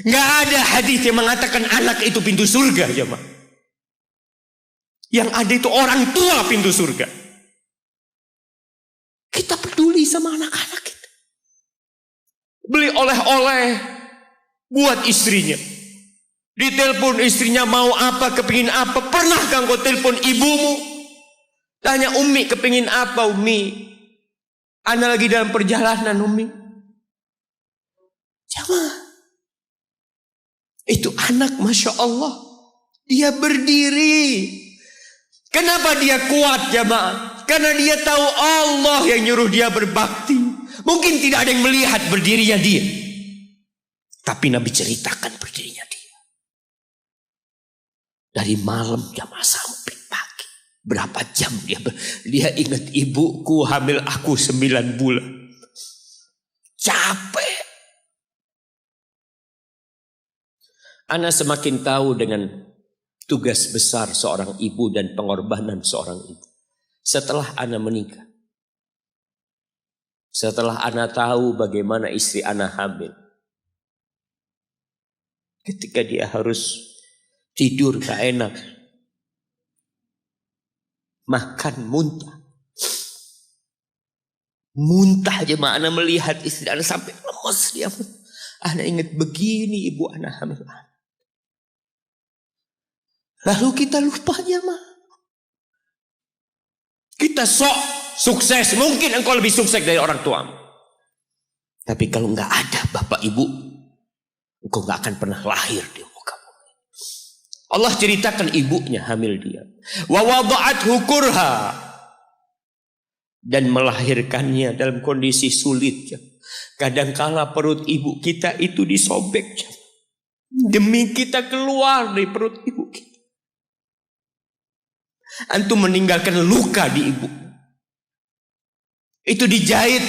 Nggak ada hadis yang mengatakan anak itu pintu surga, jemaah. Yang ada itu orang tua pintu surga. Kita peduli sama anak-anak kita. Beli oleh-oleh buat istrinya. Ditelepon istrinya mau apa, kepingin apa. Pernahkah engkau telepon ibumu? Tanya, Umi kepingin apa Umi? Ana lagi dalam perjalanan Umi. Jamaah, itu anak Masya Allah. Dia berdiri. Kenapa dia kuat jamaah? Karena dia tahu Allah yang nyuruh dia berbakti. Mungkin tidak ada yang melihat berdirinya dia. Tapi Nabi ceritakan berdirinya dia. Dari malam jamaah sampai pagi. Berapa jam dia ingat, ibuku hamil aku 9 bulan. Capek. Ana semakin tahu dengan tugas besar seorang ibu dan pengorbanan seorang ibu. Setelah Ana menikah. Setelah Ana tahu bagaimana istri Ana hamil. Ketika dia harus tidur gak enak. Makan muntah. Muntah aja Ana melihat istri Ana sampai lemes dia. Ana ingat begini ibu Ana hamil. Lalu kita lupa jemaah. Kita sok sukses. Mungkin engkau lebih sukses dari orang tuamu. Tapi kalau enggak ada bapak ibu, engkau enggak akan pernah lahir di muka bumi. Allah ceritakan ibunya hamil dia. Wa wada'athu kurha. Dan melahirkannya dalam kondisi sulit. Kadangkala perut ibu kita itu disobek. Demi kita keluar dari perut ibu kita. Antum meninggalkan luka di ibu. Itu dijahit.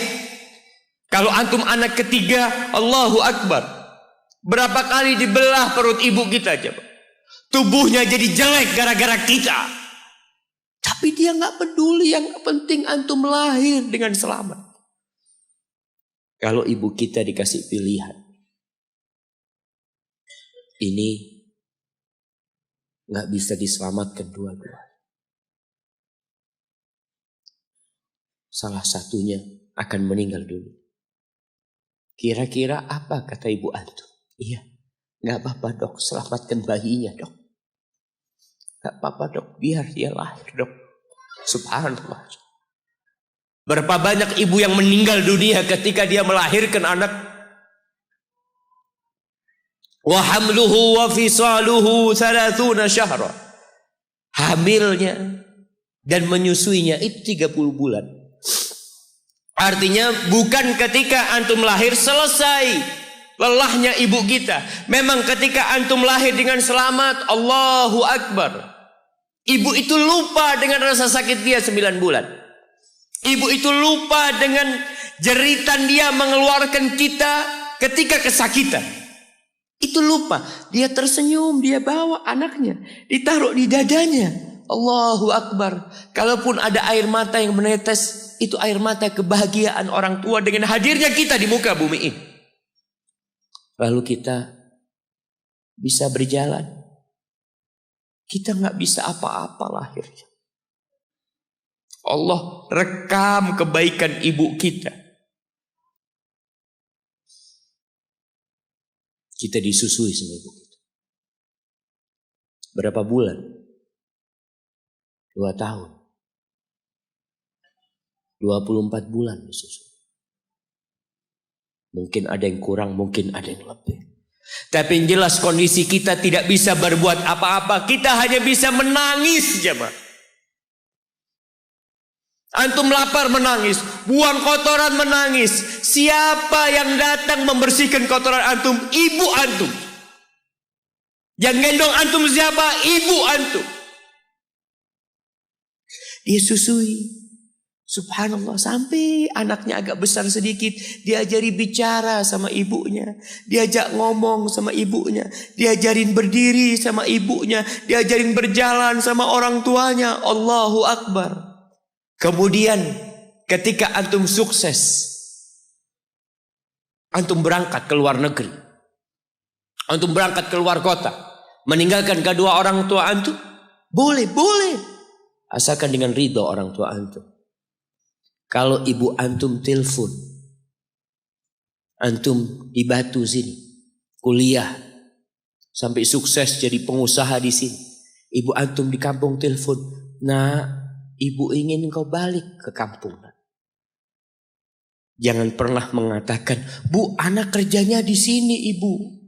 Kalau antum anak ketiga, Allahu Akbar. Berapa kali dibelah perut ibu kita coba. Tubuhnya jadi jelek gara-gara kita. Tapi dia gak peduli, yang penting antum lahir dengan selamat. Kalau ibu kita dikasih pilihan. Ini gak bisa diselamatkan dua-dua. Salah satunya akan meninggal dulu. Kira-kira apa kata ibu antum? Iya, gak apa-apa dok, selamatkan bayinya dok. Gak apa-apa dok, biar dia lahir dok. Subhanallah. Berapa banyak ibu yang meninggal dunia ketika dia melahirkan anak. Wa hamluhu wa fisaluhu 30 syahra. Hamilnya dan menyusuinya itu 30 bulan. Artinya bukan ketika antum lahir selesai lelahnya ibu kita. Memang ketika antum lahir dengan selamat, Allahu Akbar. Ibu itu lupa dengan rasa sakit dia 9 bulan. Ibu itu lupa dengan jeritan dia mengeluarkan kita ketika kesakitan. Itu lupa. Dia tersenyum, dia bawa anaknya, ditaruh di dadanya. Allahu Akbar. Kalaupun ada air mata yang menetes, itu air mata kebahagiaan orang tua dengan hadirnya kita di muka bumi ini. Lalu kita bisa berjalan. Kita nggak bisa apa-apa lahirnya. Allah rekam kebaikan ibu kita. Kita disusui sama ibu kita. Berapa bulan? 2 tahun. 24 bulan disusui. Mungkin ada yang kurang, mungkin ada yang lebih. Tapi yang jelas kondisi kita tidak bisa berbuat apa-apa. Kita hanya bisa menangis jemaah. Antum lapar menangis, buang kotoran menangis. Siapa yang datang membersihkan kotoran antum? Ibu antum. Yang gendong antum siapa? Ibu antum. Dia susui. Subhanallah, sampai anaknya agak besar sedikit, diajari bicara sama ibunya, diajak ngomong sama ibunya, diajarin berdiri sama ibunya, diajarin berjalan sama orang tuanya. Allahu Akbar. Kemudian ketika antum sukses, antum berangkat ke luar negeri, antum berangkat ke luar kota, meninggalkan kedua orang tua antum, boleh, asalkan dengan ridho orang tua antum. Kalau ibu antum telepon, antum di Batu sini, kuliah, Sampai sukses jadi pengusaha di sini. Ibu antum di kampung telepon, "Nah, ibu ingin kau balik ke kampung." Jangan pernah mengatakan, "Bu, anak kerjanya di sini, Ibu.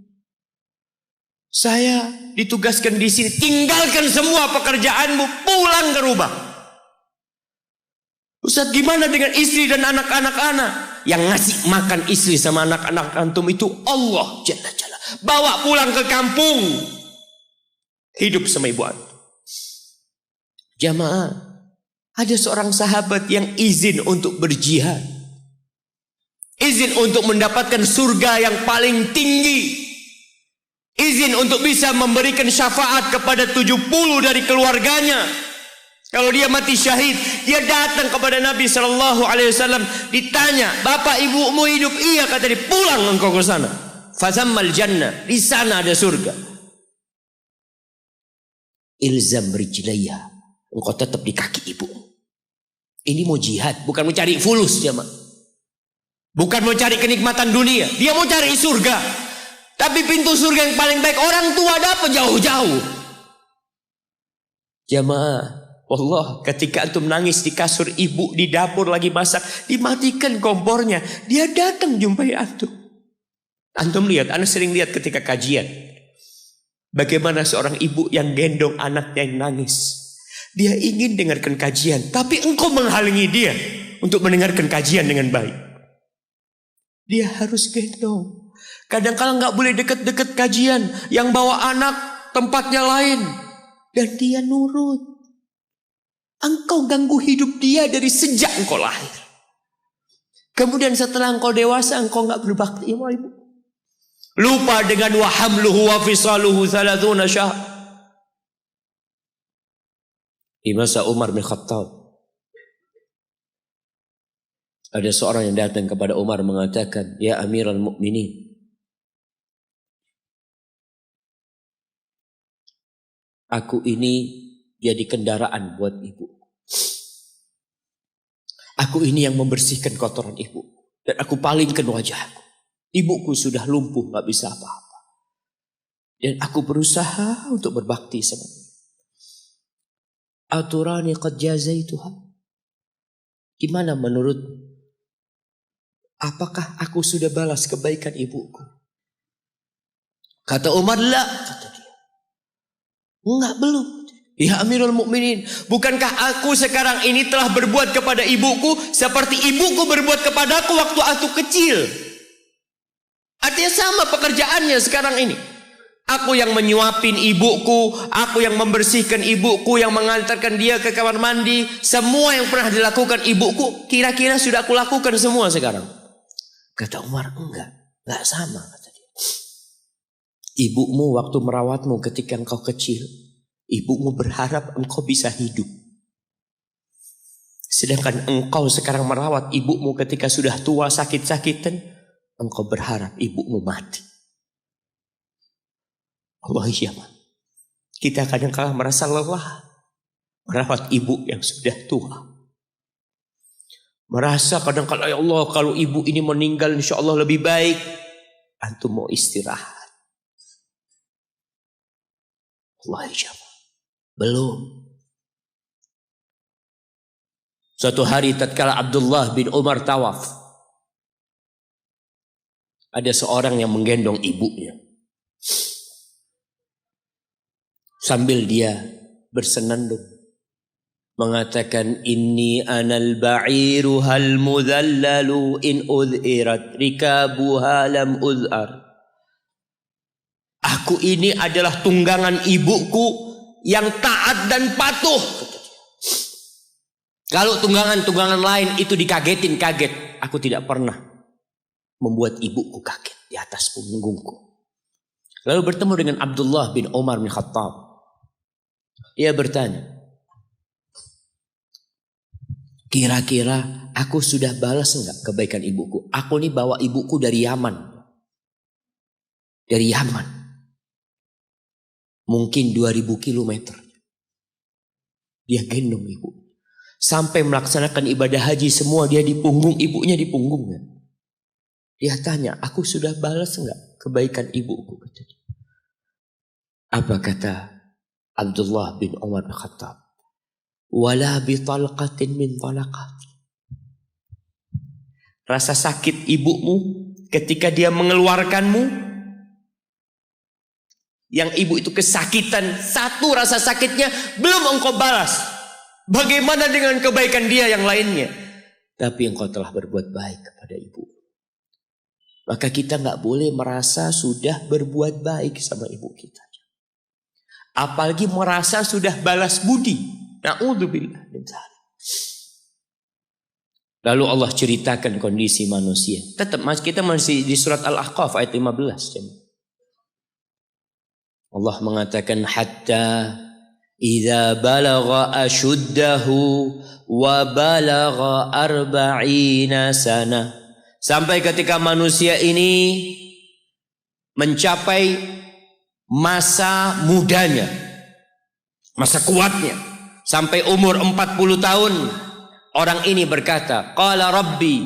Saya ditugaskan di sini." Tinggalkan semua pekerjaanmu, pulang ke rumah. Ustaz, gimana dengan istri dan anak-anak anak? Yang ngasih makan istri sama anak-anak antum itu Allah Jalla Jalla. Bawa pulang ke kampung. Hidup sama ibu antum. Jamaah, ada seorang sahabat yang izin untuk berjihad. Izin untuk mendapatkan surga yang paling tinggi. Izin untuk bisa memberikan syafaat kepada 70 dari keluarganya. Kalau dia mati syahid, dia datang kepada Nabi SAW. Ditanya, "Bapak ibumu hidup?" "Iya," kata dia. "Pulang engkau ke sana. Fazammal jannah." Di sana ada surga. Ilzam rijlaiha. Engkau tetap di kaki ibu. Ini mau jihad, bukan mau cari fulus, jemaah. Bukan mau cari kenikmatan dunia. Dia mau cari surga. Tapi pintu surga yang paling baik orang tua dapat jauh-jauh. Jemaah, Allah, ketika antum nangis di kasur ibu di dapur lagi masak, dimatikan kompornya, dia datang jumpai antum. Antum lihat, anak sering lihat ketika kajian, bagaimana seorang ibu yang gendong anaknya yang nangis. Dia ingin dengarkan kajian, tapi engkau menghalangi dia untuk mendengarkan kajian dengan baik. Dia harus gendong. Kadang-kadang nggak boleh deket-deket kajian, yang bawa anak tempatnya lain, dan dia nurut. Engkau ganggu hidup dia dari sejak engkau lahir. Kemudian setelah engkau dewasa, engkau nggak berbakti sama ibu. Lupa dengan wa hamluhu wa fisaluhu 30 syahr. Di masa Umar bin Khattab, ada seorang yang datang kepada Umar mengatakan, "Ya Amirul Mukminin, aku ini jadi kendaraan buat ibu. Aku ini yang membersihkan kotoran ibu. Dan aku palingkan wajahku. Ibuku sudah lumpuh, gak bisa apa-apa. Dan aku berusaha untuk berbakti sama dia. Aturani qad jazaituha." Gimana menurut? Apakah aku sudah balas kebaikan ibuku? Kata Umar, "La," kata dia. "Enggak, belum. Ya Amirul Mukminin, bukankah aku sekarang ini telah berbuat kepada ibuku seperti ibuku berbuat kepadaku waktu aku kecil?" Artinya sama pekerjaannya sekarang ini. Aku yang menyuapin ibuku, aku yang membersihkan ibuku, yang mengantarkan dia ke kamar mandi. Semua yang pernah dilakukan ibuku, kira-kira sudah aku lakukan semua sekarang. Kata Umar, enggak sama, kata dia. Ibumu waktu merawatmu ketika engkau kecil, ibumu berharap engkau bisa hidup. Sedangkan engkau sekarang merawat ibumu ketika sudah tua sakit-sakitan, engkau berharap ibumu mati. Allah, iya, kita kadang-kadang merasa lelah merawat ibu yang sudah tua. Merasa kadang-kadang, ya Allah, kalau ibu ini meninggal insya Allah lebih baik. Antum mau istirahat. Allah, iya, belum. Suatu hari tatkala Abdullah bin Umar tawaf, ada seorang yang menggendong ibunya. Sambil dia bersenandung mengatakan, "Inni anal ba'iru hal mudhallalu in udhirat rikabuha lam udhar." Aku ini adalah tunggangan ibuku yang taat dan patuh. Kalau tunggangan-tunggangan lain itu dikagetin, kaget. Aku tidak pernah membuat ibuku kaget di atas punggungku. Lalu bertemu dengan Abdullah bin Umar bin Khattab. Ia bertanya, "Kira-kira aku sudah balas enggak kebaikan ibuku? Aku ini bawa ibuku dari Yaman. Dari Yaman. Mungkin 2000 kilometer. Dia gendong ibu. Sampai melaksanakan ibadah haji semua dia di punggung, ibunya di punggungnya. Dia tanya, aku sudah balas enggak kebaikan ibuku?" Apa kata Abdullah bin Umar bin Khattab? Wala bitalqatin min talaqat. Rasa sakit ibumu ketika dia mengeluarkanmu, yang ibu itu kesakitan, satu rasa sakitnya belum engkau balas. Bagaimana dengan kebaikan dia yang lainnya? Tapi engkau telah berbuat baik kepada ibu. Maka kita nggak boleh merasa sudah berbuat baik sama ibu kita. Apalagi merasa sudah balas budi. Na'udzubillah min dzalik. Lalu Allah ceritakan kondisi manusia. Tetap kita masih di surat Al-Ahqaf ayat 15. Allah mengatakan hatta idza balagha ashuddahu wa balagha arba'ina sana. Sampai ketika manusia ini mencapai masa mudanya, masa kuatnya, sampai umur 40 tahun. Orang ini berkata, qala rabbi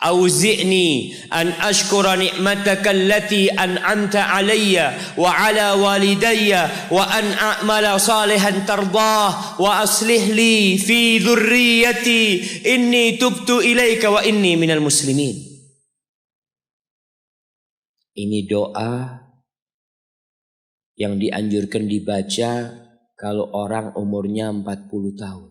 auzi'ni an ashkura ni'mataka allati an'amta alayya wa ala walidayya wa an a'mala salihan tardah wa aslih li fi dhurriyyati inni tubtu ilaika wa inni minal muslimin. Ini doa yang dianjurkan dibaca kalau orang umurnya 40 tahun.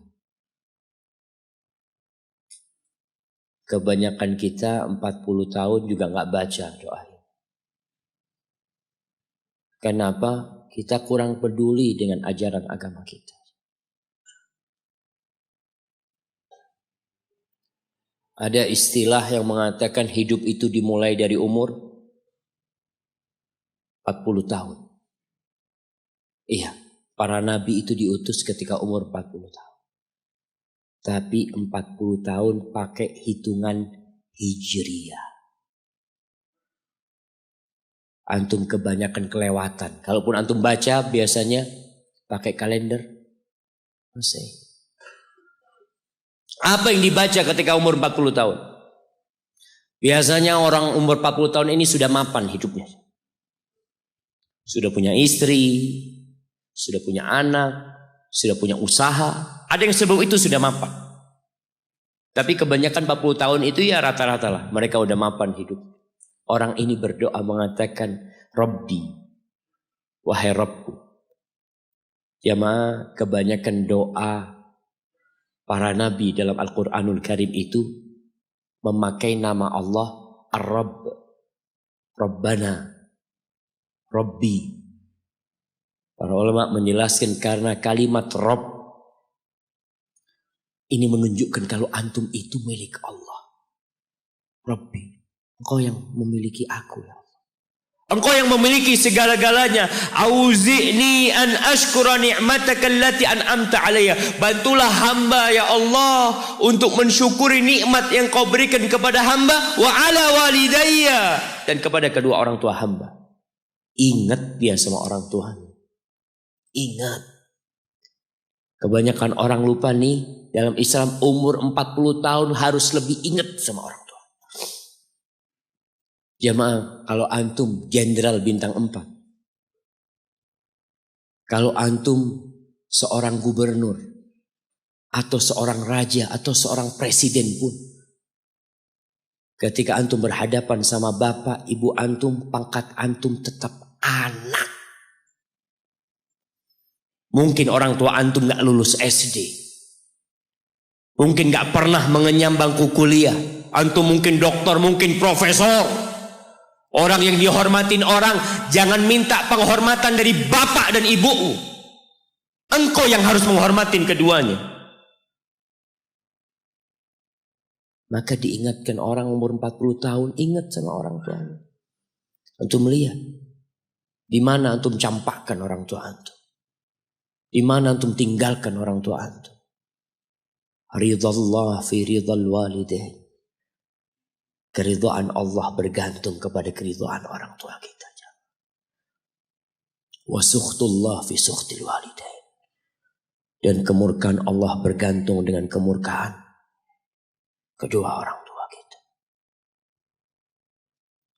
Kebanyakan kita 40 tahun juga nggak baca doa ini. Kenapa? Kita kurang peduli dengan ajaran agama kita. Ada istilah yang mengatakan hidup itu dimulai dari umur 40 tahun. Iya, para nabi itu diutus ketika umur 40 tahun. Tapi 40 tahun pakai hitungan hijriyah. Antum kebanyakan kelewatan. Kalaupun antum baca biasanya pakai kalender Masehi. Apa yang dibaca ketika umur 40 tahun? Biasanya orang umur 40 tahun ini sudah mapan hidupnya. Sudah punya istri, sudah punya anak, sudah punya usaha. Ada yang sebelum itu sudah mapan. Tapi kebanyakan 40 tahun itu ya rata-rata lah. Mereka udah mapan hidup. Orang ini berdoa mengatakan, Rabbi, wahai Rabbku. Jamaah, kebanyakan doa para nabi dalam Al-Quranul Karim itu memakai nama Allah Ar-Rabb, Rabbana, Rabbi. Para ulama menjelaskan karena kalimat Rabb ini menunjukkan kalau antum itu milik Allah. Rabbi, engkau yang memiliki aku ya Allah. Engkau yang memiliki segala-galanya. Auzi'ni an ashkura ni'mataka allati an'amta alayya. Bantulah hamba ya Allah untuk mensyukuri nikmat yang kau berikan kepada hamba wa ala walidayya, dan kepada kedua orang tua hamba. Ingat dia sama orang tuanya. Ingat. Kebanyakan orang lupa nih, dalam Islam umur 40 tahun harus lebih ingat sama orang tua. Jamaah, kalau antum jenderal bintang 4, kalau antum seorang gubernur, atau seorang raja, atau seorang presiden pun, ketika antum berhadapan sama bapak, ibu antum, pangkat antum tetap anak. Mungkin orang tua antum gak lulus SD. Mungkin gak pernah mengenyam bangku kuliah. Antum mungkin dokter, mungkin profesor. Orang yang dihormatin orang, jangan minta penghormatan dari bapak dan ibumu. Engkau yang harus menghormatin keduanya. Maka diingatkan orang umur 40 tahun, ingat sama orang tuanya. Antum lihat, di mana antum campakkan orang tua antum. Di mana antum tinggalkan orang tua antum. Ridallah fi ridal walidain. Keridhaan Allah bergantung kepada keridhaan orang tua kita. Wa sukhtullah fi sukhtil walidain. Dan kemurkaan Allah bergantung dengan kemurkaan kedua orang tua kita.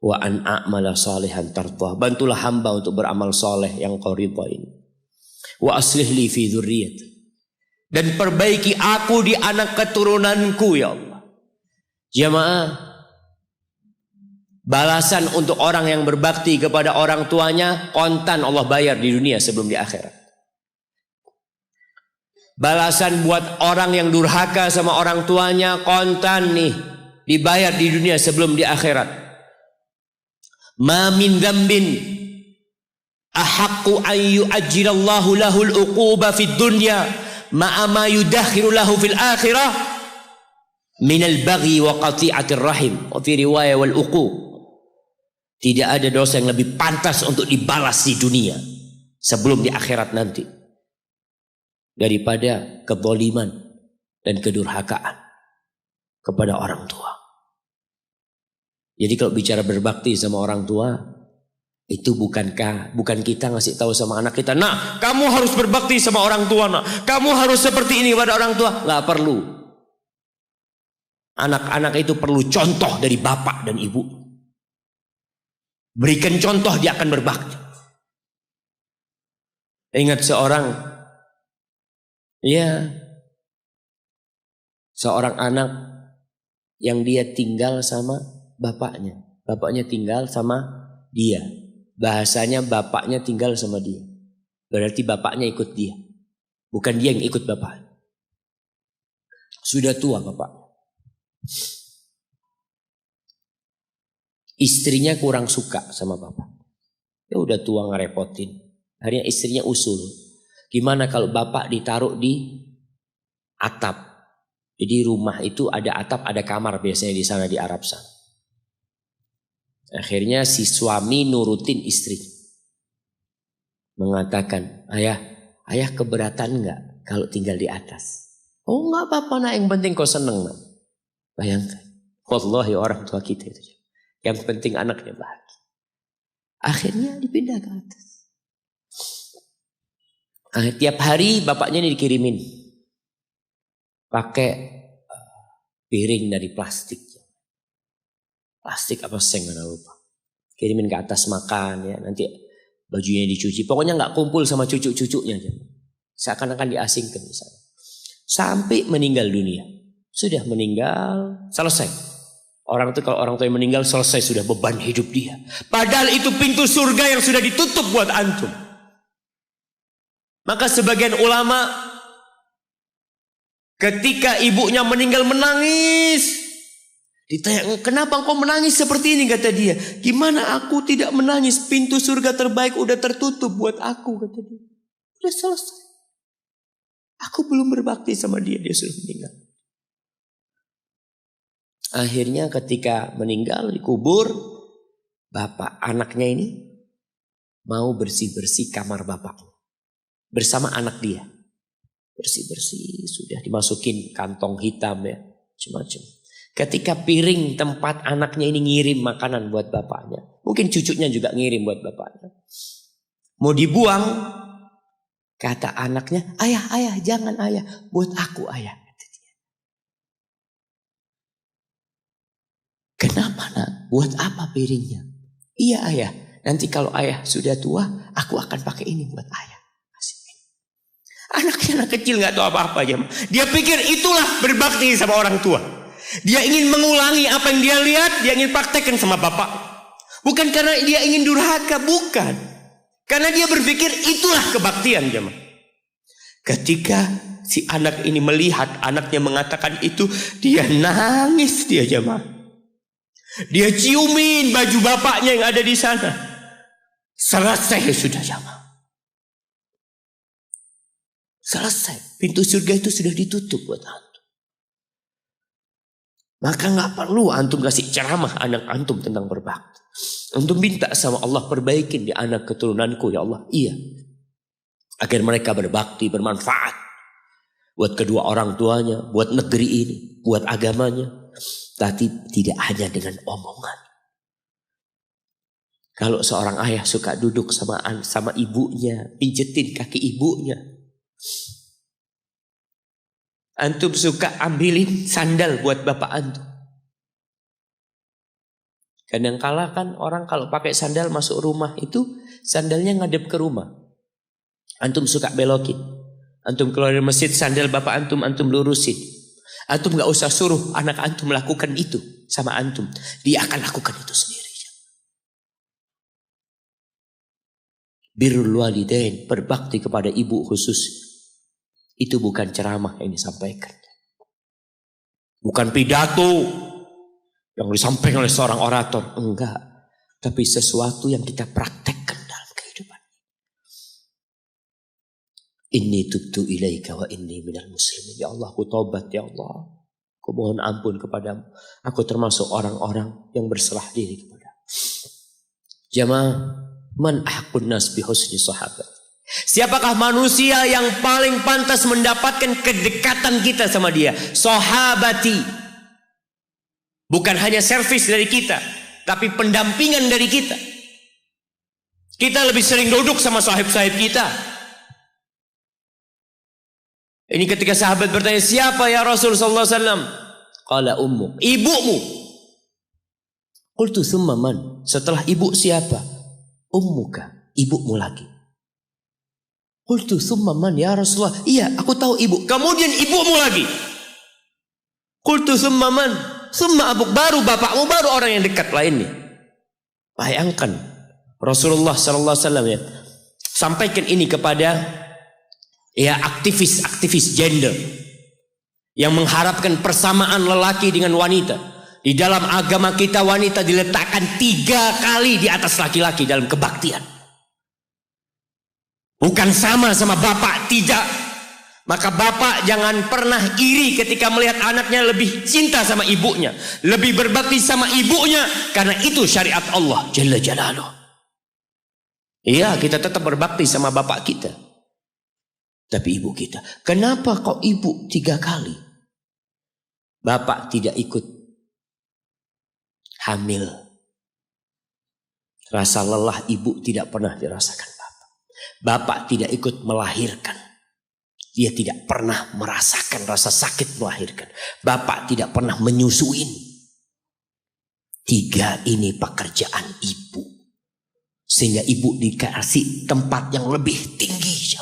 wa an a'mala salihan tardah. Bantulah hamba untuk beramal soleh yang kau ridha ini. Wa aslih li fi dzurriyyati, dan perbaiki aku di anak keturunanku ya Allah. Jamaah, balasan untuk orang yang berbakti kepada orang tuanya kontan Allah bayar di dunia sebelum di akhirat. Balasan buat orang yang durhaka sama orang tuanya kontan nih, dibayar di dunia sebelum di akhirat. Ma min dzambin ahaqqu an yu'ajjilallahu lahul uquba fid dunya ma'a ma yudakhiru lahu fil akhirah minal baghi wa qati'atir rahim wa fi riwayah wal uquq. Tidak ada dosa yang lebih pantas untuk dibalas di dunia sebelum di akhirat nanti daripada kezaliman dan kedurhakaan kepada orang tua. Jadi kalau bicara berbakti sama orang tua, itu bukan kita ngasih tahu sama anak kita, "Nak, kamu harus berbakti sama orang tua, nak. Kamu harus seperti ini pada orang tua." Nggak perlu. Anak-anak itu perlu contoh dari bapak dan ibu. Berikan contoh, dia akan berbakti. Ingat seorang anak yang dia tinggal sama bapaknya. Bapaknya tinggal sama dia. Bahasanya bapaknya tinggal sama dia. Berarti bapaknya ikut dia. Bukan dia yang ikut bapak. Sudah tua bapak. Istrinya kurang suka sama bapak. Ya udah tua ngerepotin. Akhirnya istrinya usul. Gimana kalau bapak ditaruh di atap? Jadi rumah itu ada atap, ada kamar biasanya di sana di Arab sana. Akhirnya si suami nurutin istri. Mengatakan, ayah keberatan enggak kalau tinggal di atas? Oh enggak apa-apa nak, yang penting kau seneng nak. Bayangkan. Wallahi orang tua kita itu. Yang penting anaknya bahagia. Akhirnya dipindah ke atas. Tiap hari bapaknya ini dikirimin pakai piring dari plastik. Plastik apa seng nggak lupa. Kirimin ke atas makan ya, nanti bajunya dicuci. Pokoknya nggak kumpul sama cucu-cucunya. Seakan-akan diasingkan di sana. Sampai meninggal dunia. Sudah meninggal, selesai. Orang itu kalau orang tua yang meninggal selesai, sudah beban hidup dia. Padahal itu pintu surga yang sudah ditutup buat antum. Maka sebagian ulama ketika ibunya meninggal menangis. Ditanya, kenapa engkau menangis seperti ini? Kata dia, gimana aku tidak menangis? Pintu surga terbaik udah tertutup buat aku, kata dia. Udah selesai. Aku belum berbakti sama dia, dia sudah meninggal. Akhirnya ketika meninggal dikubur, bapak anaknya ini mau bersih-bersih kamar bapaknya. Bersama anak dia. Bersih-bersih, sudah dimasukin kantong hitam ya. Macam-macam. Ketika piring tempat anaknya ini ngirim makanan buat bapaknya. Mungkin cucunya juga ngirim buat bapaknya. Mau dibuang. Kata anaknya, ayah, jangan ayah. Buat aku ayah. Kata dia. Kenapa nak? Buat apa piringnya? Iya ayah. Nanti kalau ayah sudah tua, aku akan pakai ini buat ayah. Anaknya anak kecil gak tahu apa-apa aja. Dia pikir itulah berbakti sama orang tua. Dia ingin mengulangi apa yang dia lihat, dia ingin praktekkan sama bapak. Bukan karena dia ingin durhaka, bukan. Karena dia berpikir itulah kebaktian jemaah. Ketika si anak ini melihat anaknya mengatakan itu, dia nangis dia jemaah. Dia ciumin baju bapaknya yang ada di sana. Selesai sudah jemaah. Selesai. Pintu surga itu sudah ditutup buat antum. Maka gak perlu antum kasih ceramah anak antum tentang berbakti. Antum minta sama Allah, perbaikin di anak keturunanku ya Allah. Iya. Agar mereka berbakti, bermanfaat. Buat kedua orang tuanya, buat negeri ini, buat agamanya. Tapi tidak hanya dengan omongan. Kalau seorang ayah suka duduk sama ibunya, pijetin kaki ibunya. Antum suka ambilin sandal buat bapak antum. Kadangkala kan orang kalau pakai sandal masuk rumah itu sandalnya ngadep ke rumah. Antum suka belokin. Antum keluar dari masjid sandal bapak antum lurusin. Antum gak usah suruh anak antum melakukan itu sama antum. Dia akan lakukan itu sendiri. Birrul walidain, berbakti kepada ibu khusus. Itu bukan ceramah yang disampaikan. Bukan pidato yang disampaikan oleh seorang orator. Enggak. Tapi sesuatu yang kita praktekkan dalam kehidupan. Inni tubtu ilaika wa inni minal muslimin. Ya Allah, aku taubat ya Allah. Aku mohon ampun kepadamu. Aku termasuk orang-orang yang berserah diri kepada. Jamaah, man ahqun nas bi husni sahabat. Siapakah manusia yang paling pantas mendapatkan kedekatan kita sama dia? Sahabati. Bukan hanya servis dari kita, tapi pendampingan dari kita. Kita lebih sering duduk sama sahib-sahib kita. Ini ketika sahabat bertanya, siapa ya Rasul sallallahu alaihi wasallam? Qala ummuk, ibumu. Qultu thumma man? Setelah ibu siapa? Ummuka, ibumu lagi. Qultu thumma man ya Rasulullah? Iya, aku tahu ibu. Kemudian ibumu lagi. Qultu thumma man? Thumma abuk, baru bapakmu, baru orang yang dekat lainnya. Bayangkan Rasulullah sallallahu alaihi wasallam ya, sampaikan ini kepada ya aktivis gender yang mengharapkan persamaan lelaki dengan wanita. Di dalam agama kita wanita diletakkan 3 kali di atas laki-laki dalam kebaktian. Bukan sama bapak, tidak. Maka bapak jangan pernah iri ketika melihat anaknya lebih cinta sama ibunya, lebih berbakti sama ibunya, karena itu syariat Allah Jalla Jalaluh. Iya, kita tetap berbakti sama bapak kita. Tapi ibu kita, kenapa kok ibu 3 kali? Bapak tidak ikut hamil. Rasa lelah ibu tidak pernah dirasakan bapak. Bapak tidak ikut melahirkan. Dia tidak pernah merasakan rasa sakit melahirkan. Bapak tidak pernah menyusuin. 3 ini pekerjaan ibu. Sehingga ibu dikasih tempat yang lebih tinggi.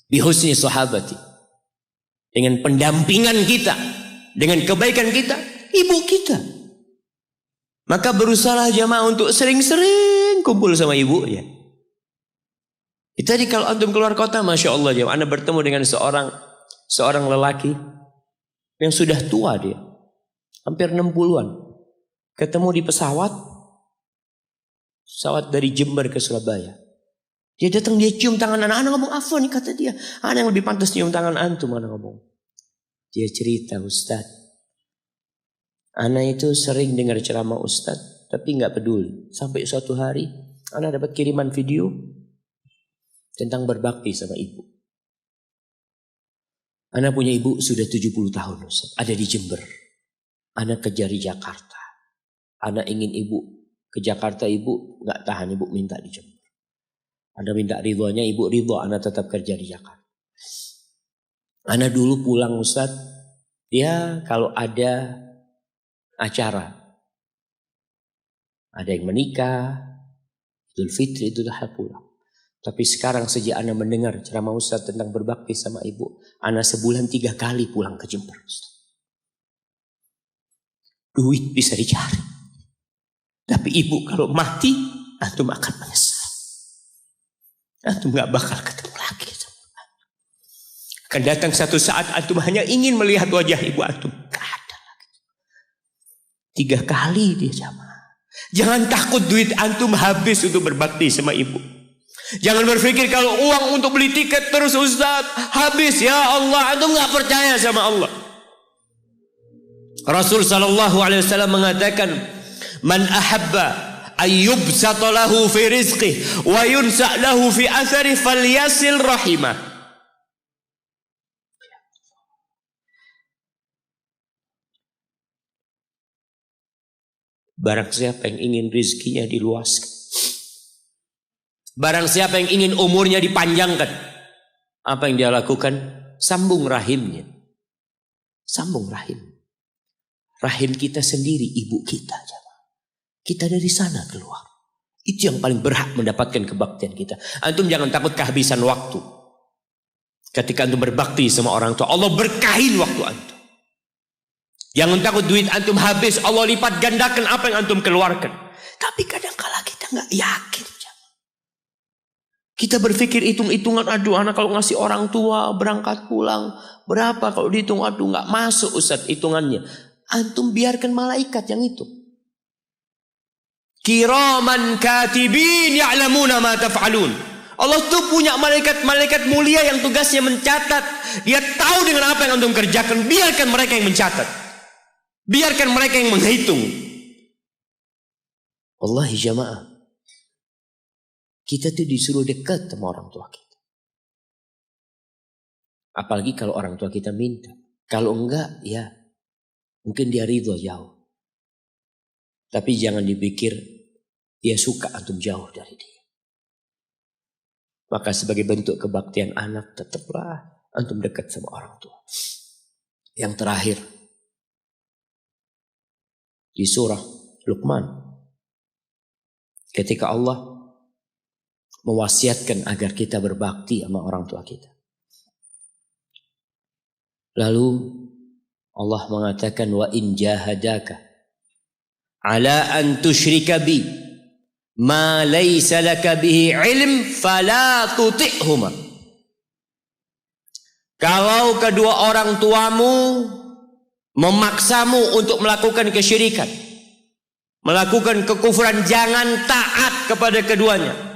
Bihusni sahabati. Dengan pendampingan kita. Dengan kebaikan kita. Ibu kita. Maka berusaha jamaah untuk sering-sering kumpul sama ibunya. Tadi kalau antum keluar kota, Masya Allah jamaah, anda bertemu dengan seorang lelaki yang sudah tua dia. Hampir 60-an. Ketemu di pesawat dari Jember ke Surabaya. Dia datang, dia cium tangan anak ngomong, afwan kata dia. Anak yang lebih pantas cium tangan antum, anak ngomong. Dia cerita, Ustaz. Anak itu sering dengar ceramah Ustaz, tapi nggak peduli. Sampai suatu hari, anak dapat kiriman video tentang berbakti sama ibu. Anak punya ibu sudah 70 tahun Ustaz, ada di Jember. Anak kejar di Jakarta. Anak ingin ibu ke Jakarta, ibu nggak tahan, ibu minta di Jember. Anak minta ridhonya, ibu ridho, anak tetap kerja di Jakarta. Anak dulu pulang Ustaz, ya kalau ada acara, ada yang menikah, Idul Fitri, Idul Adha pulang. Tapi sekarang sejak anak mendengar ceramah Ustaz tentang berbakti sama ibu, anak sebulan 3 kali pulang ke Jember Ustaz. Duit bisa dicari, tapi ibu kalau mati, antum akan menyesal. Antum gak bakal ketemu lagi. Akan datang satu saat antum hanya ingin melihat wajah ibu antum. Gak ada lagi. 3 kali dia jamaah. Jangan takut duit antum habis untuk berbakti sama ibu. Jangan berpikir kalau uang untuk beli tiket terus Ustaz habis. Ya Allah, antum gak percaya sama Allah. Rasul sallallahu alaihi wasallam mengatakan, man ahabba ayyubsata lahu fi rizqih wa yunsa lahu fi athari falyasil rahimah. Barang siapa yang ingin rizkinya diluaskan, barang siapa yang ingin umurnya dipanjangkan, apa yang dia lakukan? Sambung rahimnya. Sambung rahim. Rahim kita sendiri, ibu kita. Kita dari sana keluar. Itu yang paling berhak mendapatkan kebaktian kita. Antum jangan takut kehabisan waktu. Ketika antum berbakti sama orang tua, Allah berkahin waktu antum. Jangan takut duit antum habis, Allah lipat gandakan apa yang antum keluarkan. Tapi kadang-kala kita nggak yakin. Kita berpikir hitung-hitungan, aduh anak kalau ngasih orang tua berangkat pulang berapa, kalau dihitung aduh nggak masuk Ustaz hitungannya. Antum biarkan malaikat yang itu. Kiraman katibin ya'lamuna ma taf'alun. Allah tuh punya malaikat-malaikat mulia yang tugasnya mencatat. Dia tahu dengan apa yang antum kerjakan. Biarkan mereka yang mencatat. Biarkan mereka yang menghitung. Wallahi jamaah, kita tuh disuruh dekat sama orang tua kita. Apalagi kalau orang tua kita minta. Kalau enggak, ya mungkin dia ridho jauh. Tapi jangan dipikir dia suka antum jauh dari dia. Maka sebagai bentuk kebaktian anak, tetaplah antum dekat sama orang tua. Yang terakhir, di surah Luqman, ketika Allah mewasiatkan agar kita berbakti sama orang tua kita. Lalu Allah mengatakan, wa in jahadaka ala an tusyrika bi ma laysa laka bihi ilm fala tuti'huma. Kalau kedua orang tuamu memaksamu untuk melakukan kesyirikan, melakukan kekufuran, jangan taat kepada keduanya.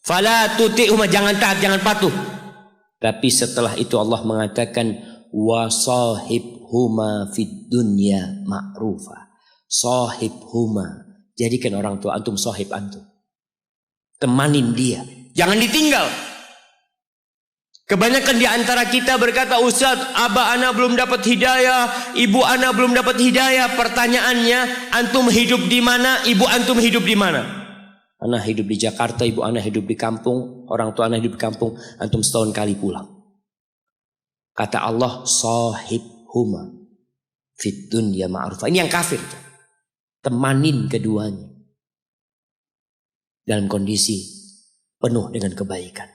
Fala tuti'huma, jangan taat, jangan patuh. Tapi setelah itu Allah mengatakan wasahibhuma fid dunya ma'rufa. Sahibhuma, jadikan orang tua antum sahib antum. Temanin dia, jangan ditinggal. Kebanyakan di antara kita berkata, Ustaz, abah ana belum dapat hidayah, ibu ana belum dapat hidayah. Pertanyaannya, antum hidup di mana? Ibu antum hidup di mana? Anak hidup di Jakarta, ibu anak hidup di kampung, orang tua anak hidup di kampung, antum setahun kali pulang. Kata Allah, sahibhuma fid dunya ma'rufa. Ini yang kafir. Temanin keduanya dalam kondisi penuh dengan kebaikan.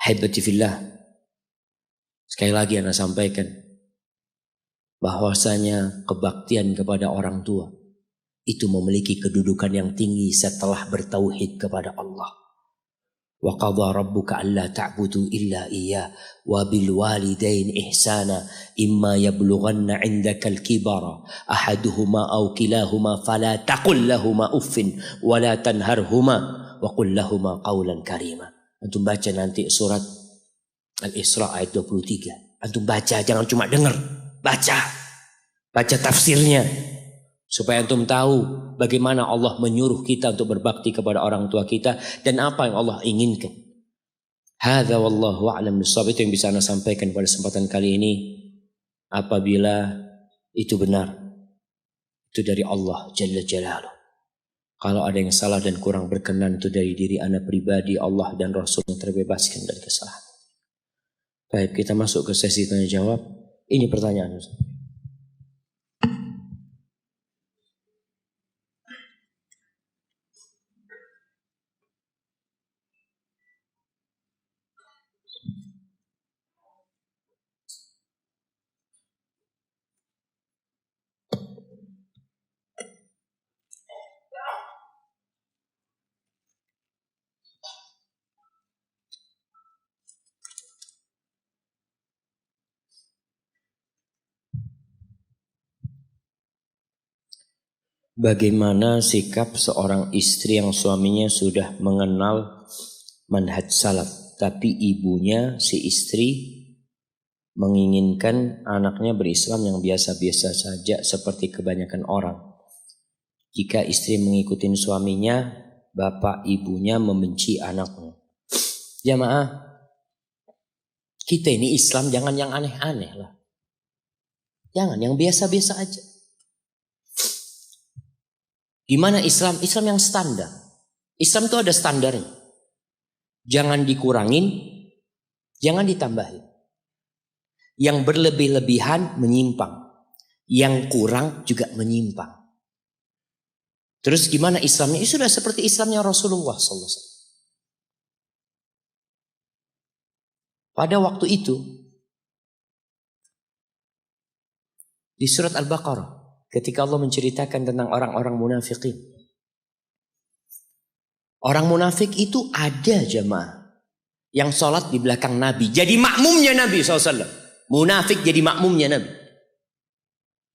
Haibati fillah, sekali lagi anak sampaikan bahwasanya kebaktian kepada orang tua itu memiliki kedudukan yang tinggi setelah bertauhid kepada Allah. Wa qadha rabbuka alla ta'budu illa iyyah wa bil walidain ihsana imma yablughanna 'indaka al-kibara ahaduhuma aw kilahuma fala taqul lahumā uffin wa la tanharhuma wa qul lahumā qawlan karīma. Antum baca nanti surat Al-Isra ayat 23. Antum baca, jangan cuma dengar, baca tafsirnya. Supaya antum tahu bagaimana Allah menyuruh kita untuk berbakti kepada orang tua kita dan apa yang Allah inginkan. Hadza wallahu a'lam bissawab. Itu yang bisa Anda sampaikan pada kesempatan kali ini. Apabila itu benar, itu dari Allah Jalla Jalaluh. Kalau ada yang salah dan kurang berkenan, itu dari diri Anda pribadi, Allah dan Rasul yang terbebaskan dari kesalahan. Baik, kita masuk ke sesi tanya jawab. Ini pertanyaan Ustaz. Bagaimana sikap seorang istri yang suaminya sudah mengenal manhaj salaf, tapi ibunya si istri menginginkan anaknya berislam yang biasa-biasa saja seperti kebanyakan orang. Jika istri mengikuti suaminya, bapak ibunya membenci anaknya. Jamaah, kita ini Islam jangan yang aneh-aneh lah. Jangan yang biasa-biasa aja. Gimana Islam? Islam yang standar. Islam itu ada standarnya. Jangan dikurangin, jangan ditambahin. Yang berlebih-lebihan menyimpang. Yang kurang juga menyimpang. Terus gimana Islamnya? Itu sudah seperti Islamnya Rasulullah SAW. Pada waktu itu, di surat Al-Baqarah, ketika Allah menceritakan tentang orang-orang munafikin. Orang munafik itu ada jemaah yang sholat di belakang Nabi. Jadi makmumnya Nabi SAW. Munafik jadi makmumnya Nabi.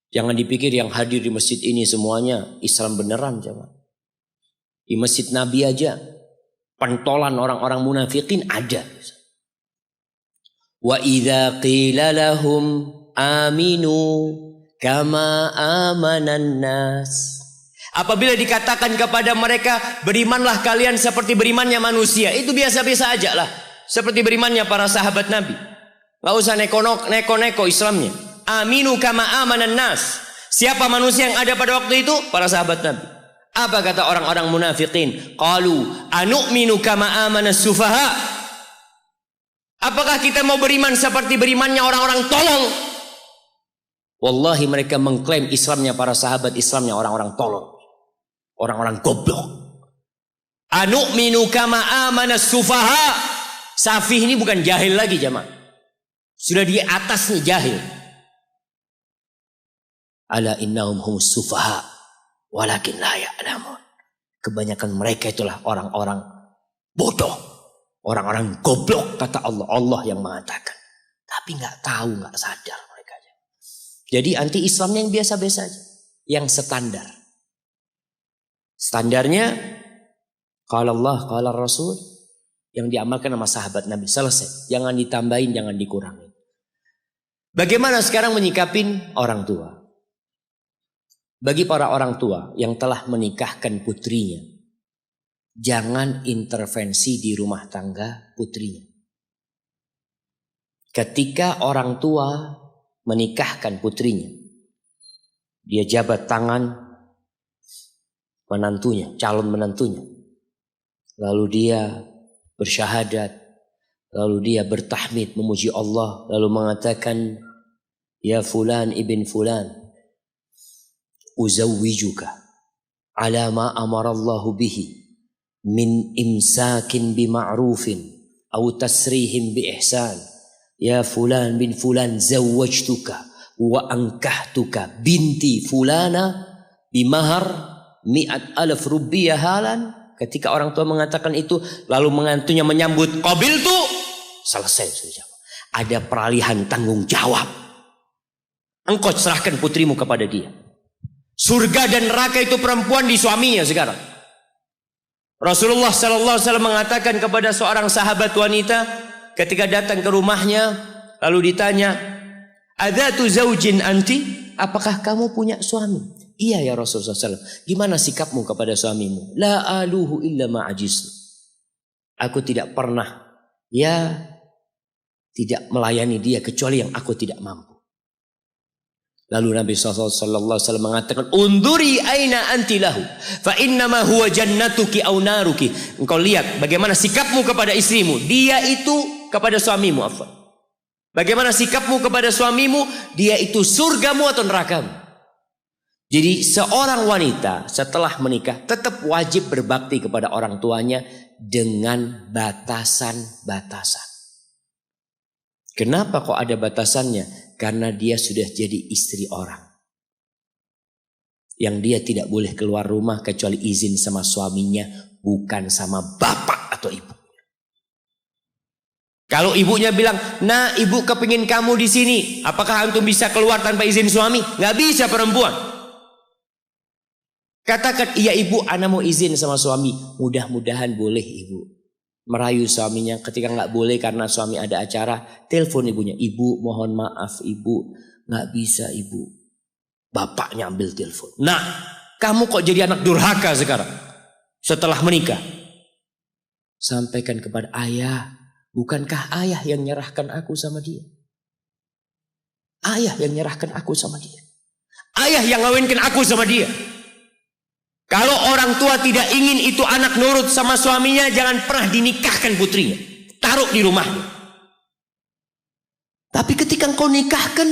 Jangan dipikir yang hadir di masjid ini semuanya Islam beneran jemaah. Di masjid Nabi aja pentolan orang-orang munafikin ada. Wa idza qila lahum aminu kama amanan nas. Apabila dikatakan kepada mereka berimanlah kalian seperti berimannya manusia, itu biasa-biasa aja lah. Seperti berimannya para sahabat Nabi. Gak usah neko-neko Islamnya. Aminu kama amanan nas. Siapa manusia yang ada pada waktu itu? Para sahabat Nabi. Apa kata orang-orang munafikin? Qalu anu'minu kama amanas sufaha. Apakah kita mau beriman seperti berimannya orang-orang tolol? Wallahi mereka mengklaim Islamnya para sahabat, Islamnya orang-orang tolol. Orang-orang goblok. Anu'minu kama amanas sufaha. Safih ini bukan jahil lagi jemaah. Sudah di atasnya jahil. Ala innahum humus sufaha walakin la ya'lamun. Kebanyakan mereka itulah orang-orang bodoh, orang-orang goblok kata Allah. Allah yang mengatakan, tapi nggak tahu, nggak sadar mereka. Jadi anti Islamnya yang biasa-biasa aja, yang standar. Standarnya qala Allah, qala Rasul, yang diamalkan sama sahabat Nabi, selesai. Jangan ditambahin, jangan dikurangi. Bagaimana sekarang menyikapin orang tua? Bagi para orang tua yang telah menikahkan putrinya, jangan intervensi di rumah tangga putrinya. Ketika orang tua menikahkan putrinya, dia jabat tangan menantunya, calon menantunya. Lalu dia bersyahadat, lalu dia bertahmid memuji Allah, lalu mengatakan, ya fulan ibn fulan, uzawwijuka ala ma amarallahu bihi min imsakin bima'rufin aw tasrihim bi ihsan. Ya fulan bin fulan zawwajtuka wa ankahtuka binti fulana bimahar 100,000 rupiah halan. Ketika orang tua mengatakan itu, lalu menantunya menyambut qabiltu, selesai sudah. Ada peralihan tanggung jawab. Engkau serahkan putrimu kepada dia. Surga dan neraka itu perempuan di suaminya sekarang. Rasulullah SAW mengatakan kepada seorang sahabat wanita ketika datang ke rumahnya, lalu ditanya, adzatu zaujin anti? Apakah kamu punya suami? Iya ya Rasulullah SAW. Gimana sikapmu kepada suamimu? La aluhu illa ma'ajiz. Aku tidak pernah tidak melayani dia kecuali yang aku tidak mampu. Lalu Nabi SAW mengatakan, unduri aina anti lahu, fa innama huwa jannatuki au naruki. Engkau lihat bagaimana sikapmu kepada istrimu. Dia itu kepada suamimu. Bagaimana sikapmu kepada suamimu. Dia itu surgamu atau nerakamu. Jadi seorang wanita setelah menikah tetap wajib berbakti kepada orang tuanya dengan batasan-batasan. Kenapa kok ada batasannya? Karena dia sudah jadi istri orang. Yang dia tidak boleh keluar rumah kecuali izin sama suaminya, bukan sama bapak atau ibu. Kalau ibunya bilang, nah ibu kepingin kamu di sini, apakah antum bisa keluar tanpa izin suami? Nggak bisa perempuan. Katakan, iya ibu, ana mau izin sama suami. Mudah-mudahan boleh ibu. Merayu suaminya ketika nggak boleh karena suami ada acara, telepon ibunya, ibu mohon maaf ibu, nggak bisa ibu. Bapaknya ambil telepon. Nah, kamu kok jadi anak durhaka sekarang setelah menikah? Sampaikan kepada ayah, bukankah ayah yang nyerahkan aku sama dia? Ayah yang nyerahkan aku sama dia. Ayah yang ngawinkan aku sama dia. Kalau orang tua tidak ingin itu anak nurut sama suaminya, jangan pernah dinikahkan putrinya. Taruh di rumahnya. Tapi ketika engkau nikahkan,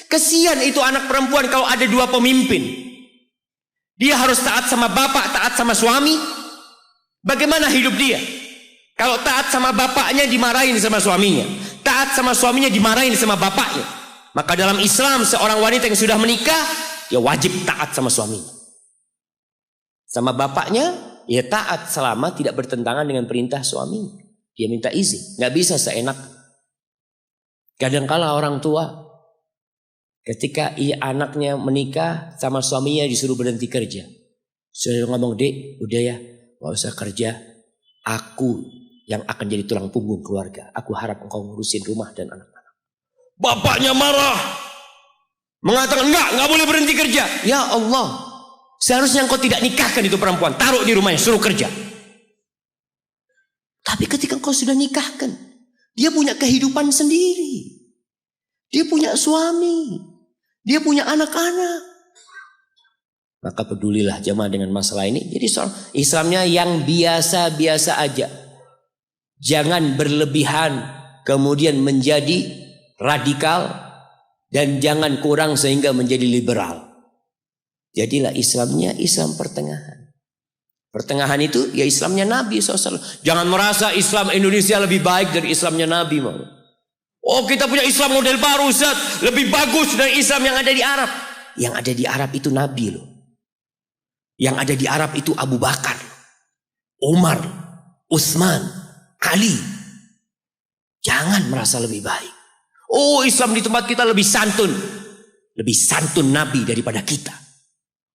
Kesian itu anak perempuan kalau ada dua pemimpin. Dia harus taat sama bapak, taat sama suami. Bagaimana hidup dia? Kalau taat sama bapaknya dimarahin sama suaminya, taat sama suaminya dimarahin sama bapaknya. Maka dalam Islam seorang wanita yang sudah menikah, dia wajib taat sama suaminya. Sama bapaknya, dia taat selama tidak bertentangan dengan perintah suaminya. Dia minta izin, nggak bisa seenak. Kadangkala orang tua ketika anaknya menikah sama suaminya disuruh berhenti kerja. Sudah ngomong, "Dek, udah ya, gak usah kerja. Aku yang akan jadi tulang punggung keluarga. Aku harap engkau ngurusin rumah dan anak-anak." Bapaknya marah. Mengatakan, enggak boleh berhenti kerja. Ya Allah, seharusnya engkau tidak nikahkan itu perempuan. Taruh di rumahnya, suruh kerja. Tapi ketika engkau sudah nikahkan, dia punya kehidupan sendiri. Dia punya suami. Dia punya anak-anak. Maka pedulilah jemaah dengan masalah ini. Jadi Islamnya yang biasa-biasa aja. Jangan berlebihan kemudian menjadi radikal. Dan jangan kurang sehingga menjadi liberal. Jadilah Islamnya Islam pertengahan. Pertengahan itu ya Islamnya Nabi SAW. Jangan merasa Islam Indonesia lebih baik dari Islamnya Nabi. Oh, kita punya Islam model baru, Ustaz, lebih bagus dari Islam yang ada di Arab. Yang ada di Arab itu Nabi loh. Yang ada di Arab itu Abu Bakar, Umar, Utsman, Ali. Jangan merasa lebih baik. Oh, Islam di tempat kita lebih santun. Lebih santun Nabi daripada kita.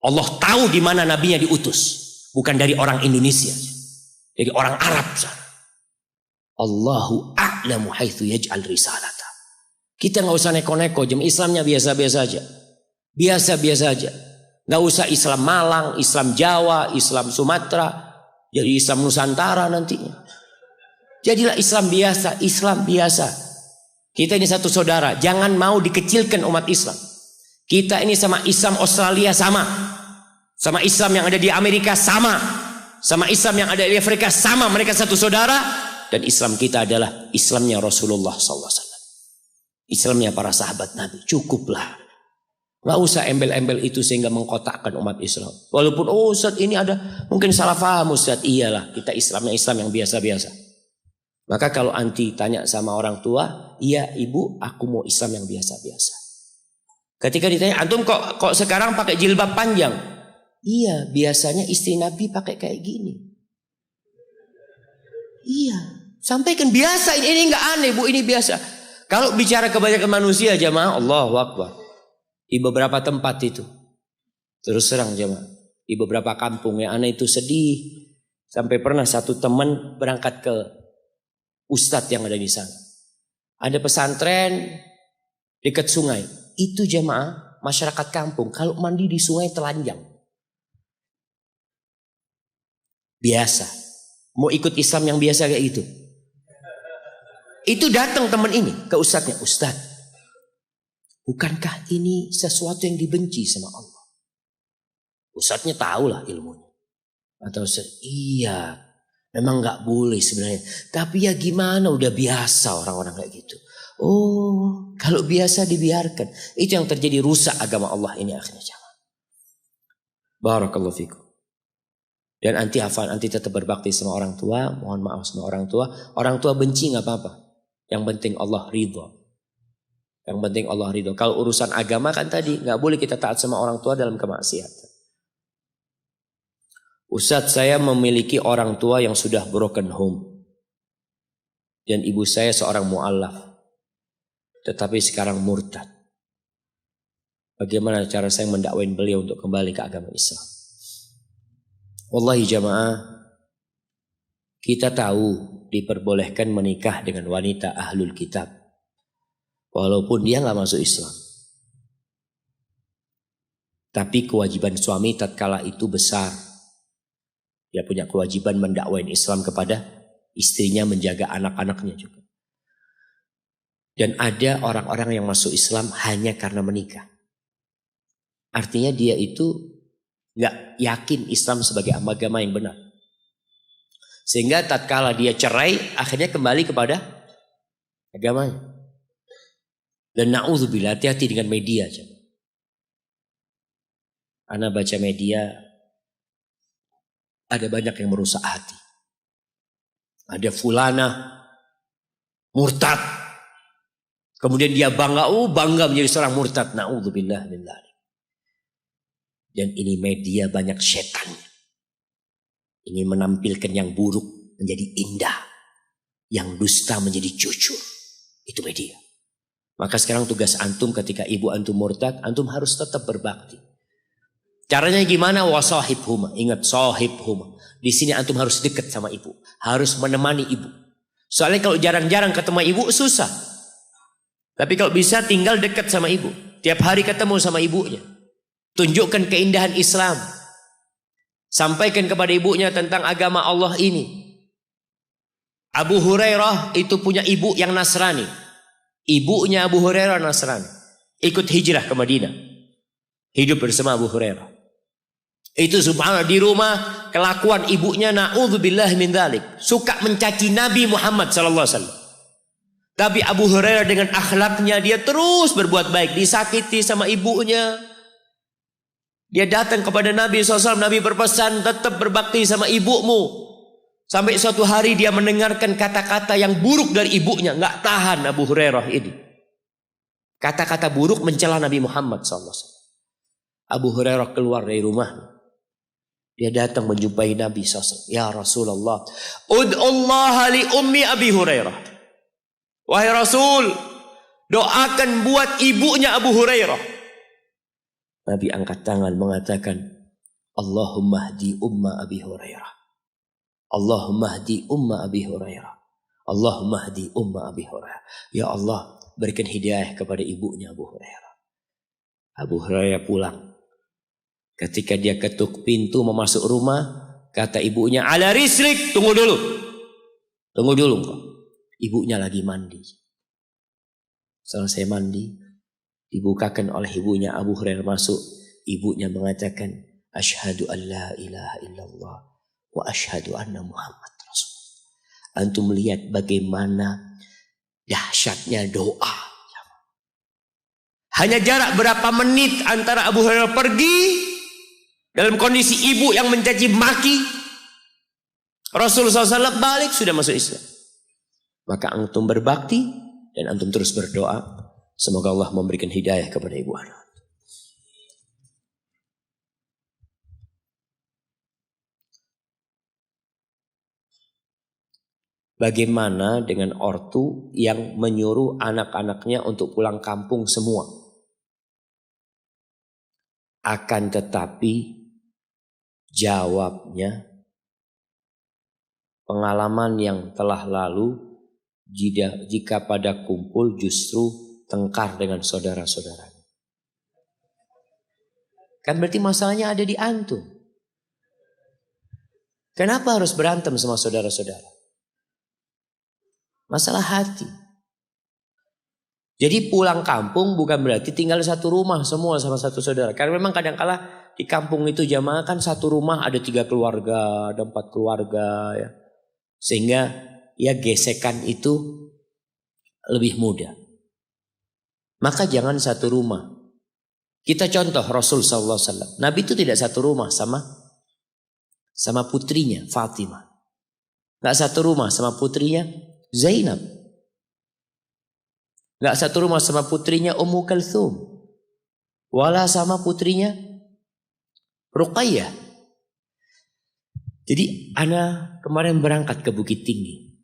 Allah tahu di mana nabinya diutus. Bukan dari orang Indonesia. Dari orang Arab sana. Allahu a'lamu haitsu yaj'al risalata. Kita nggak usah neko-neko, Islamnya biasa-biasa aja. Biasa-biasa aja. Nggak usah Islam Malang, Islam Jawa, Islam Sumatera, jadi Islam Nusantara nantinya. Jadilah Islam biasa, Islam biasa. Kita ini satu saudara, jangan mau dikecilkan umat Islam. Kita ini sama Islam Australia sama. Sama Islam yang ada di Amerika sama. Sama Islam yang ada di Afrika sama, mereka satu saudara. Dan Islam kita adalah Islamnya Rasulullah SAW. Islamnya para sahabat Nabi. Cukuplah. Gak usah embel-embel itu sehingga mengkotakkan umat Islam. Walaupun Ustaz ini ada mungkin salah paham Ustaz. Iyalah, kita Islamnya Islam yang biasa-biasa. Maka kalau anti tanya sama orang tua, iya ibu aku mau Islam yang biasa-biasa. Ketika ditanya, antum kok sekarang pakai jilbab panjang? Iya, biasanya istri Nabi pakai kayak gini. Iya, sampaikan biasa, ini nggak aneh bu, ini biasa. Kalau bicara kebanyakan manusia jamaah, Allahu Akbar. Di beberapa tempat itu, terus terang jamaah, di beberapa kampung yang aneh itu sedih. Sampai pernah satu teman berangkat ke ustadz yang ada di sana. Ada pesantren dekat sungai. Itu jamaah masyarakat kampung kalau mandi di sungai telanjang. Biasa. Mau ikut Islam yang biasa kayak gitu. Itu datang teman ini ke ustadznya. Ustadz, bukankah ini sesuatu yang dibenci sama Allah? Ustadznya tahulah ilmunya. Atau iya, memang gak boleh sebenarnya. Tapi ya gimana, udah biasa orang-orang kayak gitu. Oh, kalau biasa dibiarkan. Itu yang terjadi, rusak agama Allah ini akhirnya jamaah. Barakallahu fikum. Dan anti hafal, anti tetap berbakti sama orang tua. Mohon maaf sama orang tua. Orang tua benci gak apa-apa. Yang penting Allah ridho. Yang penting Allah ridho. Kalau urusan agama kan tadi gak boleh kita taat sama orang tua dalam kemaksiatan. Ustadz, saya memiliki orang tua yang sudah broken home. Dan ibu saya seorang mu'allaf. Tetapi sekarang murtad. Bagaimana cara saya mendakwain beliau untuk kembali ke agama Islam? Wallahi jamaah, kita tahu diperbolehkan menikah dengan wanita ahlul kitab. Walaupun dia gak masuk Islam. Tapi kewajiban suami tatkala itu besar. Dia punya kewajiban mendakwain Islam kepada istrinya, menjaga anak-anaknya juga. Dan ada orang-orang yang masuk Islam hanya karena menikah. Artinya dia itu gak yakin Islam sebagai agama yang benar. Sehingga tatkala dia cerai, akhirnya kembali kepada agamanya. Dan na'udzubillah, hati-hati dengan media. Ana baca media, ada banyak yang merusak hati. Ada fulana murtad, kemudian dia bangga menjadi seorang murtad. Na'udzubillah min dzalik. Dan ini media banyak setan. Ingin menampilkan yang buruk menjadi indah, yang dusta menjadi jujur. Itu media. Maka sekarang tugas antum ketika ibu antum murtad, antum harus tetap berbakti. Caranya gimana? Wasahibhuma. Ingat, sahibhuma. Di sini antum harus dekat sama ibu, harus menemani ibu. Soalnya kalau jarang-jarang ketemu ibu susah. Tapi kalau bisa tinggal dekat sama ibu, tiap hari ketemu sama ibunya. Tunjukkan keindahan Islam. Sampaikan kepada ibunya tentang agama Allah ini. Abu Hurairah itu punya ibu yang Nasrani. Ibunya Abu Hurairah Nasrani. Ikut hijrah ke Madinah. Hidup bersama Abu Hurairah. Itu subhanallah, di rumah kelakuan ibunya na'udzubillah min dzalik. Suka mencaci Nabi Muhammad sallallahu alaihi wasallam. Tapi Abu Hurairah dengan akhlaknya dia terus berbuat baik. Disakiti sama ibunya. Dia datang kepada Nabi SAW. Nabi berpesan tetap berbakti sama ibumu. Sampai suatu hari dia mendengarkan kata-kata yang buruk dari ibunya. Nggak tahan Abu Hurairah ini. Kata-kata buruk mencela Nabi Muhammad SAW. Abu Hurairah keluar dari rumahnya. Dia datang menjumpai Nabi SAW. Ya Rasulullah, ud'ullaha li ummi Abi Hurairah. Wahai Rasul, doakan buat ibunya Abu Hurairah. Nabi angkat tangan mengatakan, Allahumma hdi umma Abi Hurairah. Allahumma hdi umma Abi Hurairah. Allahumma hdi umma Abi Hurairah. Ya Allah, berikan hidayah kepada ibunya Abu Hurairah. Abu Hurairah pulang. Ketika dia ketuk pintu mau masuk rumah, kata ibunya, ala rislik, tunggu dulu. Tunggu dulu. Ibunya lagi mandi. Selesai mandi, dibukakan oleh ibunya. Abu Hurairah masuk. Ibunya mengatakan, asyhadu an la ilaha illallah wa asyhadu anna Muhammad Rasulullah. Antum melihat bagaimana dahsyatnya doa. Hanya jarak berapa menit antara Abu Hurairah pergi dalam kondisi ibu yang mencaci maki, Rasulullah SAW balik sudah masuk Islam. Maka antum berbakti dan antum terus berdoa. Semoga Allah memberikan hidayah kepada ibu anak. Bagaimana dengan ortu yang menyuruh anak-anaknya untuk pulang kampung semua? Akan tetapi jawabnya, pengalaman yang telah lalu, jika pada kumpul justru tengkar dengan saudara-saudaranya. Kan berarti masalahnya ada di antum. Kenapa harus berantem sama saudara-saudara? Masalah hati. Jadi pulang kampung bukan berarti tinggal satu rumah semua sama satu saudara. Karena memang kadang-kala di kampung itu jamaah kan satu rumah ada 3 keluarga, ada 4 keluarga ya. Sehingga ya gesekan itu lebih mudah. Maka jangan satu rumah. Kita contoh Rasul sallallahu alaihi wasallam. Nabi itu tidak satu rumah sama putrinya Fatimah. Enggak satu rumah sama putrinya Zainab. Enggak satu rumah sama putrinya Ummu Kalthum. Wala sama putrinya Ruqayyah. Jadi ana kemarin berangkat ke Bukit Tinggi.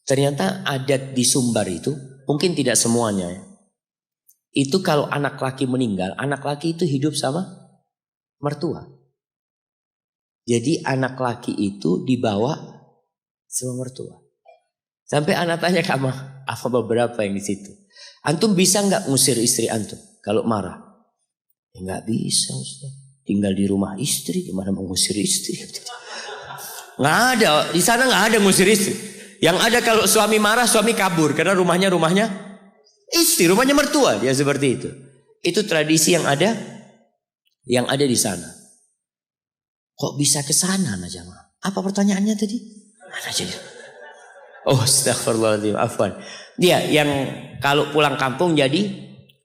Ternyata adat di Sumbar itu, mungkin tidak semuanya ya. Itu kalau anak laki meninggal, anak laki itu hidup sama mertua. Jadi anak laki itu dibawa sama mertua. Sampai anak tanya sama apa beberapa yang di situ. Antum bisa nggak ngusir istri antum kalau marah? Ya nggak bisa Ustaz. Tinggal di rumah istri, gimana mau ngusir istri? Nggak ada, di sana nggak ada ngusir istri. Yang ada kalau suami marah, suami kabur karena rumahnya istri, rumahnya mertua, dia seperti itu. Itu tradisi yang ada di sana. Kok bisa ke sana, jamaah? Apa pertanyaannya tadi? Mana jadi? Oh, astagfirullahaladzim, afwan. Dia yang kalau pulang kampung jadi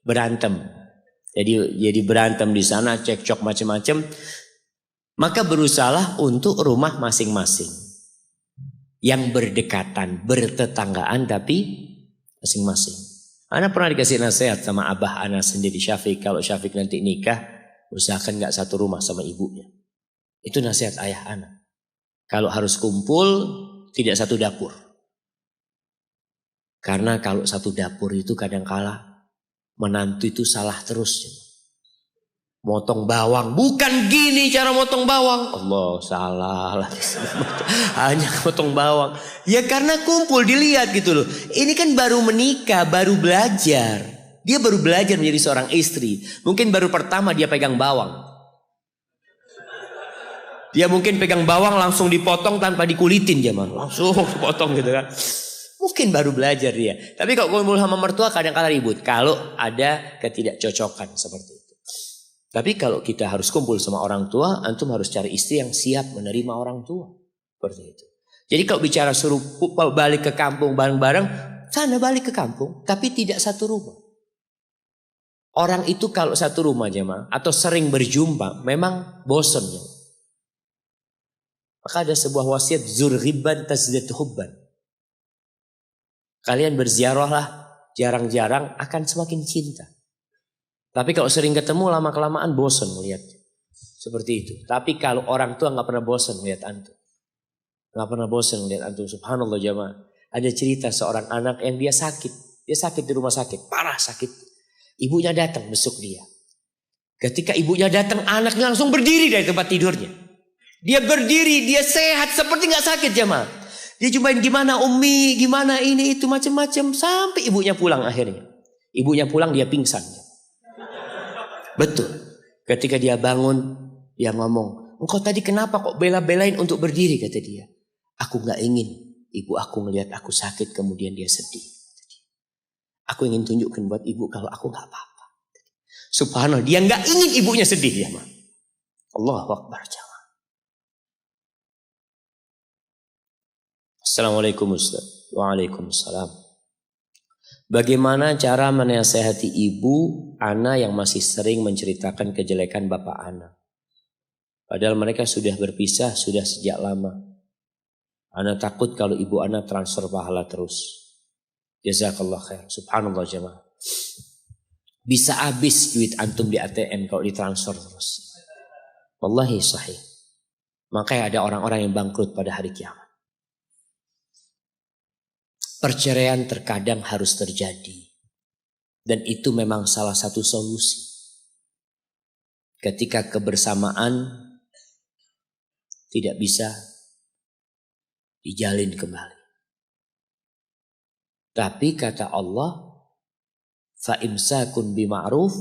berantem. Jadi berantem di sana, cekcok macam-macam. Maka berusahalah untuk rumah masing-masing. Yang berdekatan, bertetanggaan tapi masing-masing. Ana pernah dikasih nasihat sama abah ana sendiri, Syafiq. Kalau Syafiq nanti nikah, usahakan gak satu rumah sama ibunya. Itu nasihat ayah ana. Kalau harus kumpul, tidak satu dapur. Karena kalau satu dapur itu kadangkala menantu itu salah terus. Motong bawang, bukan gini cara motong bawang. Allah, salah lah. Hanya motong bawang. Ya karena kumpul, dilihat gitu loh. Ini kan baru menikah, baru belajar. Dia baru belajar menjadi seorang istri. Mungkin baru pertama dia pegang bawang. Dia mungkin pegang bawang langsung dipotong tanpa dikulitin zaman. Langsung dipotong gitu kan. Mungkin baru belajar dia. Tapi kalau kumpul sama mertua kadang-kadang ribut. Kalau ada ketidakcocokan seperti itu. Tapi kalau kita harus kumpul sama orang tua, antum harus cari istri yang siap menerima orang tua. Seperti itu. Jadi kalau bicara suruh balik ke kampung bareng-bareng, sana balik ke kampung. Tapi tidak satu rumah. Orang itu kalau satu rumah jemaah atau sering berjumpa, memang bosan. Maka ada sebuah wasiat, zur ghibban tazdad hubban. Kalian berziarahlah jarang-jarang akan semakin cinta. Tapi kalau sering ketemu lama-kelamaan bosan melihat. Seperti itu. Tapi kalau orang tua gak pernah bosan melihat antum. Gak pernah bosan melihat antum. Subhanallah jamaah. Ada cerita seorang anak yang dia sakit. Dia sakit di rumah sakit. Parah sakit. Ibunya datang besuk dia. Ketika ibunya datang, anaknya langsung berdiri dari tempat tidurnya. Dia berdiri, dia sehat seperti gak sakit jamaah. Dia cumain gimana Umi, gimana ini itu macam-macam sampai ibunya pulang akhirnya. Ibunya pulang dia pingsan. Betul. Ketika dia bangun, dia ngomong, engkau tadi kenapa kok bela-belain untuk berdiri, kata dia. Aku gak ingin ibu aku melihat aku sakit kemudian dia sedih. Aku ingin tunjukkan buat ibu kalau aku gak apa-apa. Subhanallah, dia gak ingin ibunya sedih ya, Ma. Allahu Akbar. Assalamualaikum Ustaz. Waalaikumsalam. Bagaimana cara menasehati ibu ana yang masih sering menceritakan kejelekan bapak ana? Padahal mereka sudah berpisah sudah sejak lama. Ana takut kalau ibu ana transfer pahala terus. Jazakallah khair. Subhanallah jemaah. Bisa habis duit antum di ATM kalau ditransfer terus. Wallahi sahih. Makanya ada orang-orang yang bangkrut pada hari kiamat. Perceraian terkadang harus terjadi. Dan itu memang salah satu solusi. Ketika kebersamaan tidak bisa dijalin kembali. Tapi kata Allah, فَإِمْسَاكٌ بِمَعْرُوفٍ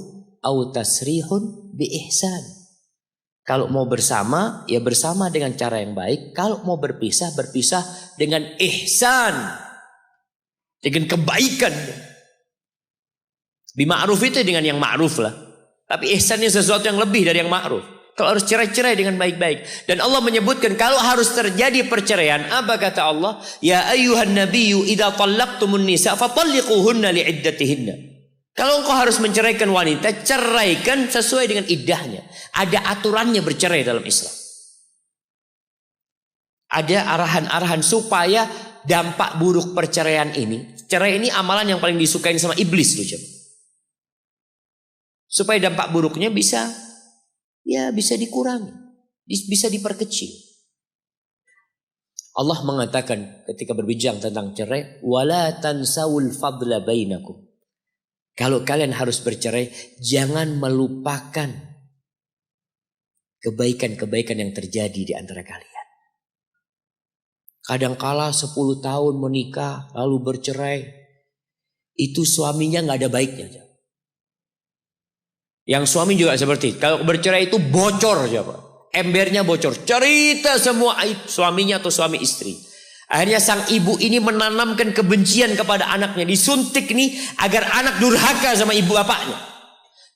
أَوْ تَسْرِيحٌ بِإِحْسَانٍ. Kalau mau bersama, ya bersama dengan cara yang baik. Kalau mau berpisah, berpisah dengan ihsan. Dengan kebaikan. Bima'ruf itu dengan yang ma'ruf lah. Tapi ihsannya sesuatu yang lebih dari yang ma'ruf. Kalau harus cerai-cerai dengan baik-baik. Dan Allah menyebutkan kalau harus terjadi perceraian. Apa kata Allah? Ya ayyuhan nabiyyu idza tallaqtumun nisa fatalliquhunna li'iddatihinna. Kalau engkau harus menceraikan wanita, ceraikan sesuai dengan iddahnya. Ada aturannya bercerai dalam Islam. Ada arahan-arahan supaya dampak buruk perceraian ini. Cerai ini amalan yang paling disukain sama iblis loh, coba. Supaya dampak buruknya bisa dikurangi, bisa diperkecil. Allah mengatakan ketika berbincang tentang cerai, wala tansawul fadla bainakum. Kalau kalian harus bercerai, jangan melupakan kebaikan-kebaikan yang terjadi di antara kalian. Kadangkala 10 tahun menikah lalu bercerai, itu suaminya nggak ada baiknya. Yang suami juga seperti itu. Kalau bercerai itu bocor, embernya bocor, cerita semua aib suaminya atau suami istri. Akhirnya sang ibu ini menanamkan kebencian kepada anaknya, disuntik nih agar anak durhaka sama ibu bapaknya.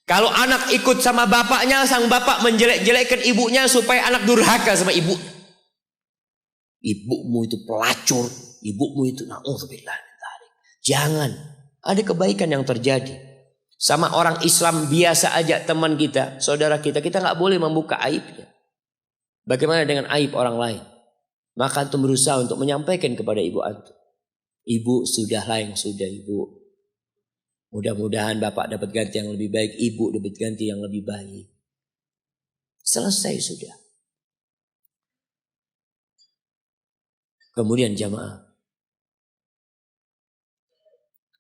Kalau anak ikut sama bapaknya, sang bapak menjelek-jelekkan ibunya supaya anak durhaka sama ibunya. Ibumu itu pelacur, ibumu itu na'udzubillah. Jangan. Ada kebaikan yang terjadi. Sama orang Islam biasa aja, teman kita, saudara kita nggak boleh membuka aibnya. Bagaimana dengan aib orang lain? Maka antum berusaha untuk menyampaikan kepada ibu antum. Ibu, sudahlah yang sudah ibu. Mudah-mudahan bapak dapat ganti yang lebih baik, ibu dapat ganti yang lebih baik. Selesai sudah. Kemudian jamaah,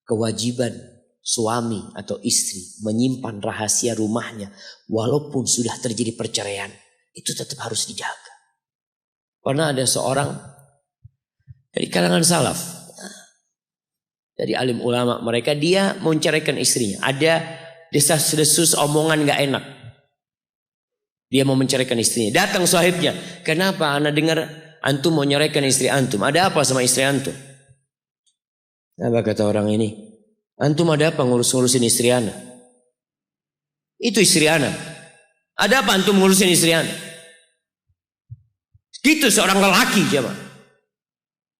kewajiban suami atau istri menyimpan rahasia rumahnya walaupun sudah terjadi perceraian, itu tetap harus dijaga. Pernah ada seorang dari kalangan salaf, dari alim ulama mereka, dia mau menceraikan istrinya. Ada desas-desus omongan gak enak. Dia mau menceraikan istrinya. Datang sahibnya, kenapa ana dengar antum mau nyeraikan istri antum? Ada apa sama istri antum? Apa kata orang ini? Antum ada apa ngurus-ngurusin istri ana? Itu istri ana. Ada apa antum ngurusin istri ana? Gitu seorang lelaki jemaah.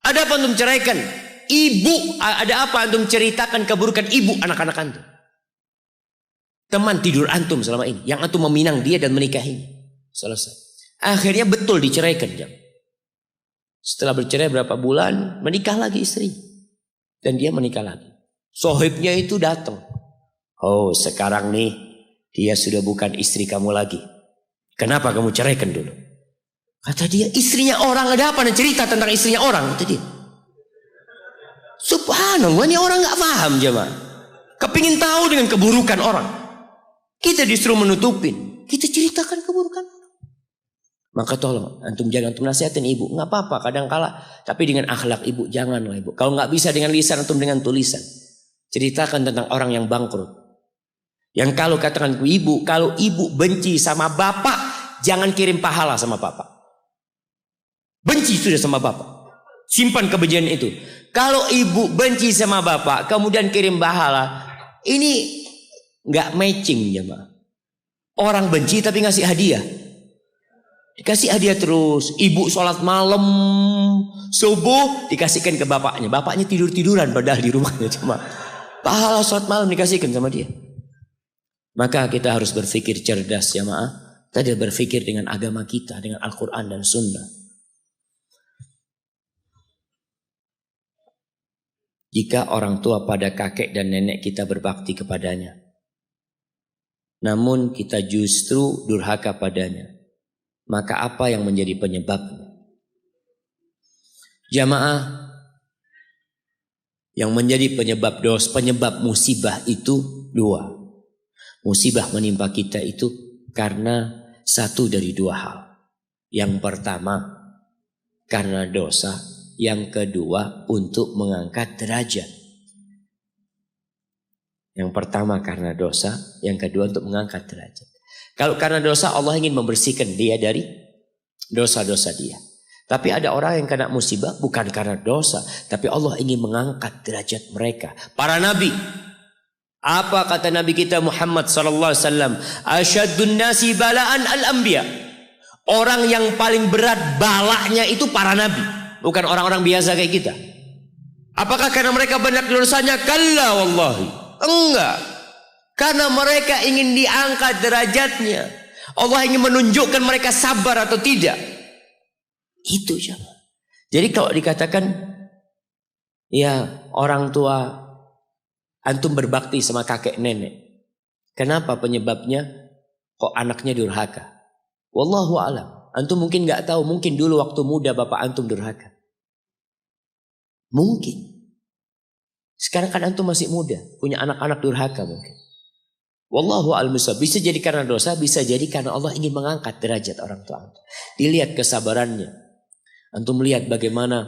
Ada apa antum ceraikan? Ibu, ada apa antum ceritakan keburukan ibu anak-anak antum? Teman tidur antum selama ini, yang antum meminang dia dan menikahinya. Selesai. Akhirnya betul diceraikan jemaah. Setelah bercerai berapa bulan, menikah lagi istri. Dan dia menikah lagi. Sohibnya itu datang. Oh, sekarang nih dia sudah bukan istri kamu lagi. Kenapa kamu ceraikan dulu? Kata dia, istrinya orang. Ada apa nih cerita tentang istrinya orang? Kata dia. Subhanallah, ini orang gak paham jemaah. Kepingin tahu dengan keburukan orang. Kita disuruh menutupin. Kita ceritakan keburukan. Maka tolong antum jangan, antum nasihatin ibu, nggak apa-apa kadang-kala, tapi dengan akhlak ibu, janganlah ibu. Kalau nggak bisa dengan lisan, antum dengan tulisan. Ceritakan tentang orang yang bangkrut. Yang kalau katakan ibu, kalau ibu benci sama bapak, jangan kirim pahala sama bapak. Benci sudah sama bapak, simpan kebencian itu. Kalau ibu benci sama bapak, kemudian kirim pahala, ini nggak matching ya mbak. Orang benci tapi ngasih hadiah. Dikasih hadiah terus. Ibu sholat malam subuh dikasihkan ke bapaknya. Bapaknya tidur-tiduran padahal di rumahnya. Cuma pahala sholat malam dikasihkan sama dia. Maka kita harus berpikir cerdas jamaah. Kita berpikir dengan agama kita, dengan Al-Quran dan Sunnah. Jika orang tua pada kakek dan nenek kita berbakti kepadanya, namun kita justru durhaka padanya, maka apa yang menjadi penyebabnya? Jamaah, yang menjadi penyebab dosa, penyebab musibah itu dua. Musibah menimpa kita itu karena satu dari dua hal. Yang pertama karena dosa, yang kedua untuk mengangkat derajat. Yang pertama karena dosa, yang kedua untuk mengangkat derajat. Kalau karena dosa, Allah ingin membersihkan dia dari dosa-dosa dia. Tapi ada orang yang kena musibah bukan karena dosa, tapi Allah ingin mengangkat derajat mereka. Para nabi, apa kata Nabi kita Muhammad sallallahu alaihi wasallam? Asyaddun nasi bala'an al-anbiya. Orang yang paling berat balaknya itu para nabi, bukan orang-orang biasa kayak kita. Apakah karena mereka banyak dosanya? Kalla wallahi. Enggak. Karena mereka ingin diangkat derajatnya. Allah ingin menunjukkan mereka sabar atau tidak. Itu saja. Jadi kalau dikatakan, ya orang tua antum berbakti sama kakek nenek, kenapa penyebabnya? Kok anaknya durhaka? Wallahu a'lam. Antum mungkin nggak tahu, mungkin dulu waktu muda bapak antum durhaka. Mungkin. Sekarang kan antum masih muda, punya anak-anak durhaka mungkin. Wallahu a'lam. Bisa jadi karena dosa, bisa jadi karena Allah ingin mengangkat derajat orang tua antum. Dilihat kesabarannya. Antum melihat bagaimana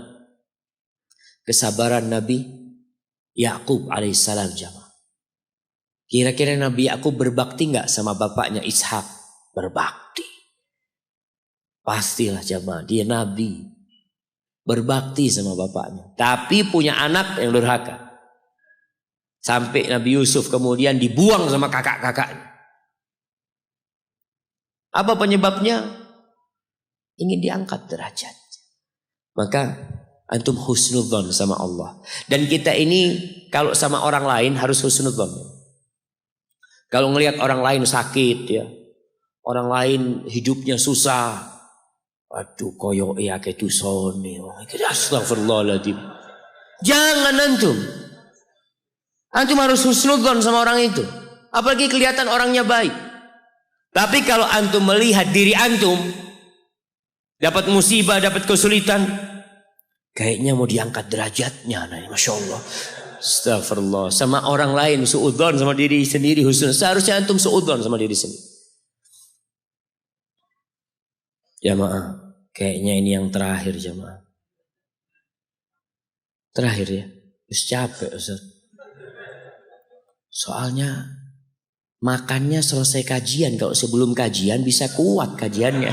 kesabaran Nabi Yakub alaihissalam jamaah. Kira-kira Nabi Yakub berbakti nggak sama bapaknya Ishak? Berbakti. Pastilah jamaah, dia Nabi. Berbakti sama bapaknya. Tapi punya anak yang durhaka. Sampai Nabi Yusuf kemudian dibuang sama kakak-kakaknya. Apa penyebabnya? Ingin diangkat derajat. Maka Antum husnudzon sama Allah. Dan kita ini kalau sama orang lain harus husnudzon. Kalau ngelihat orang lain sakit ya, orang lain hidupnya susah, aduh koyo ya ketusone. Astagfirullahaladzim. Jangan antum. Antum harus husnudzon sama orang itu. Apalagi kelihatan orangnya baik. Tapi kalau antum melihat diri antum dapat musibah, dapat kesulitan, kayaknya mau diangkat derajatnya, masya Allah. Astagfirullah. Sama orang lain suudzon, sama diri sendiri husnul. Seharusnya antum suudzon sama diri sendiri. Jamaah, kayaknya ini yang terakhir jamaah. Terakhir ya. Terus capek Ustaz. Soalnya makannya selesai kajian. Kalau sebelum kajian bisa kuat kajiannya.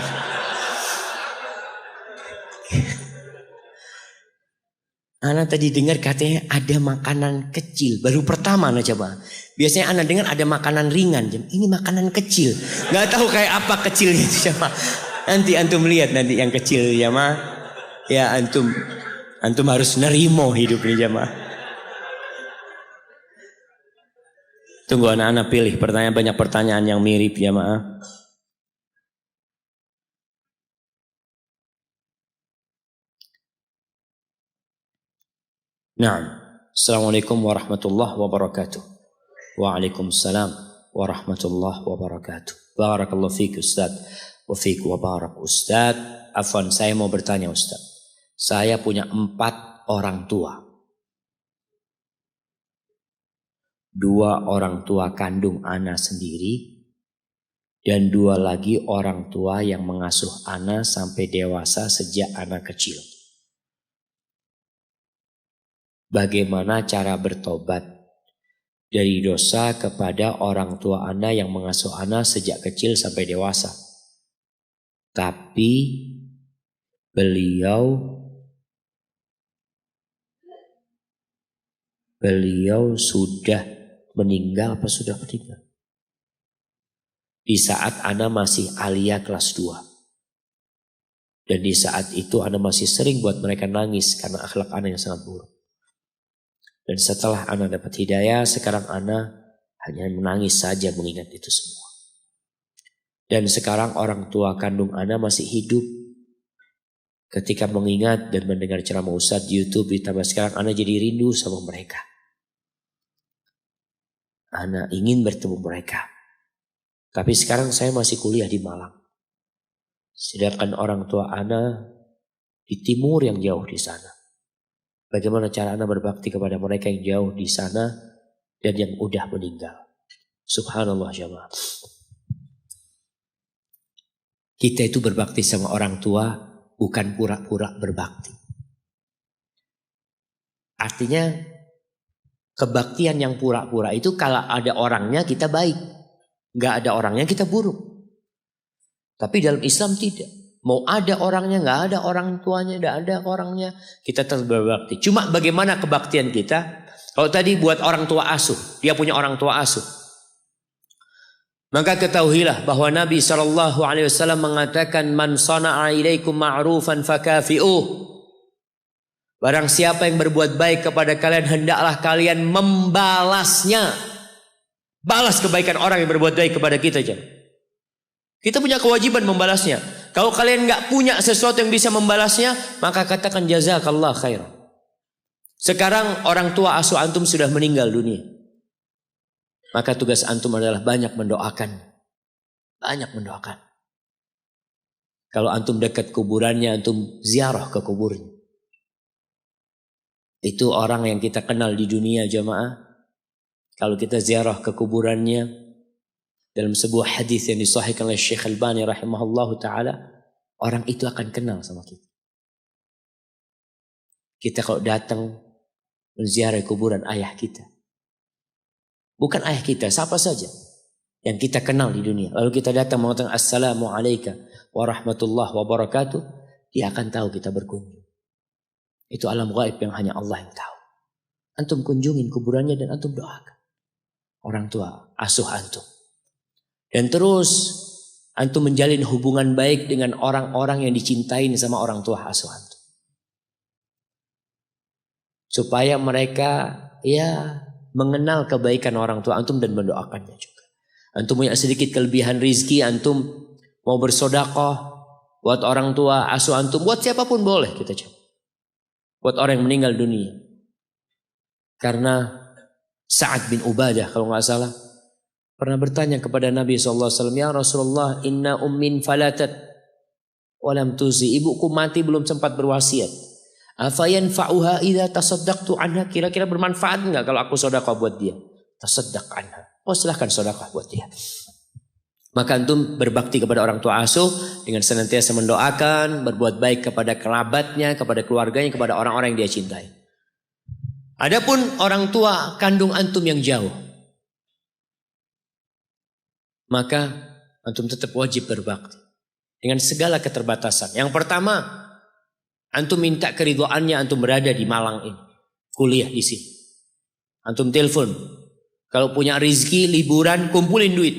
Ana tadi dengar katanya ada makanan kecil. Baru pertama Ana coba. Biasanya Ana dengar ada makanan ringan. Ini makanan kecil. Gak tahu kayak apa kecilnya itu coba. Nanti antum lihat nanti yang kecil ya ma. Ya antum harus nerimo hidup ini jamaah. Tunggu anak-anak pilih pertanyaan, banyak pertanyaan yang mirip ya ma. Naam. Assalamualaikum warahmatullahi wabarakatuh. Waalaikumsalam warahmatullahi wabarakatuh. Barakallahu fiik Ustaz. Wa fiik wa barak Ustaz. Afwan, saya mau bertanya Ustaz. Saya punya 4 orang tua. 2 orang tua kandung ana sendiri. Dan 2 lagi orang tua yang mengasuh ana sampai dewasa sejak ana kecil. Bagaimana cara bertobat dari dosa kepada orang tua ana yang mengasuh ana sejak kecil sampai dewasa. Tapi beliau sudah meninggal apa sudah meninggal? Di saat ana masih alia kelas 2. Dan di saat itu ana masih sering buat mereka nangis karena akhlak ana yang sangat buruk. Dan setelah ana dapat hidayah, sekarang ana hanya menangis saja mengingat itu semua. Dan sekarang orang tua kandung ana masih hidup. Ketika mengingat dan mendengar ceramah Ustadz di YouTube, ditambah sekarang ana jadi rindu sama mereka. Ana ingin bertemu mereka. Tapi sekarang saya masih kuliah di Malang. Sedangkan orang tua ana di timur yang jauh di sana. Bagaimana cara ana berbakti kepada mereka yang jauh di sana dan yang udah meninggal. Subhanallah jamaah. Kita itu berbakti sama orang tua bukan pura-pura berbakti. Artinya kebaktian yang pura-pura itu kalau ada orangnya kita baik. Gak ada orangnya kita buruk. Tapi dalam Islam tidak. Mau ada orangnya, gak ada orang tuanya, gak ada orangnya, kita tetap berbakti. Cuma bagaimana kebaktian kita? Kalau tadi buat orang tua asuh, dia punya orang tua asuh. Maka ketahuilah bahwa Nabi SAW mengatakan, Man sana'a ilaikum ma'rufan fakafi'uh. Barang siapa yang berbuat baik kepada kalian, hendaklah kalian membalasnya. Balas kebaikan orang yang berbuat baik kepada kita. Kita punya kewajiban membalasnya. Kalau kalian nggak punya sesuatu yang bisa membalasnya, maka katakan jazakallah khairan. Sekarang orang tua asuh antum sudah meninggal dunia. Maka tugas antum adalah banyak mendoakan. Banyak mendoakan. Kalau antum dekat kuburannya, antum ziarah ke kuburnya. Itu orang yang kita kenal di dunia jamaah. Kalau kita ziarah ke kuburannya, dalam sebuah hadis yang disahihkan oleh Syekh Albani rahimahullahu taala, orang itu akan kenal sama kita. Kita kalau datang menziarahi kuburan ayah kita, bukan ayah kita, siapa saja yang kita kenal di dunia, lalu kita datang mengatakan assalamu alayka warahmatullahi wabarakatuh, dia akan tahu kita berkunjung. Itu alam gaib yang hanya Allah yang tahu. Antum kunjungin kuburannya dan antum doakan orang tua asuh antum. Dan terus antum menjalin hubungan baik dengan orang-orang yang dicintain sama orang tua asuh antum. supaya mereka mengenal kebaikan orang tua antum dan mendoakannya juga. Antum punya sedikit kelebihan rizki, antum mau bersodakoh buat orang tua asuh antum, buat siapapun boleh kita coba. Buat orang yang meninggal dunia. Karena Sa'ad bin Ubadah kalau nggak salah pernah bertanya kepada Nabi SAW, ya Rasulullah, inna ummin falatat walam tuzi, ibuku mati belum sempat berwasiat. Afayanfa'uha idza tasaddaqtu anha, kira-kira bermanfaat enggak kalau aku sedekah buat dia? Tasaddaq anha. Oh, silahkan sedekah buat dia. Maka antum berbakti kepada orang tua asuh dengan senantiasa mendoakan, berbuat baik kepada kerabatnya, kepada keluarganya, kepada orang-orang yang dia cintai. Adapun orang tua kandung antum yang jauh, maka antum tetap wajib berbakti dengan segala keterbatasan. Yang pertama, antum minta keridhaannya, antum berada di Malang ini, kuliah di sini. Antum telepon, kalau punya rizki liburan kumpulin duit.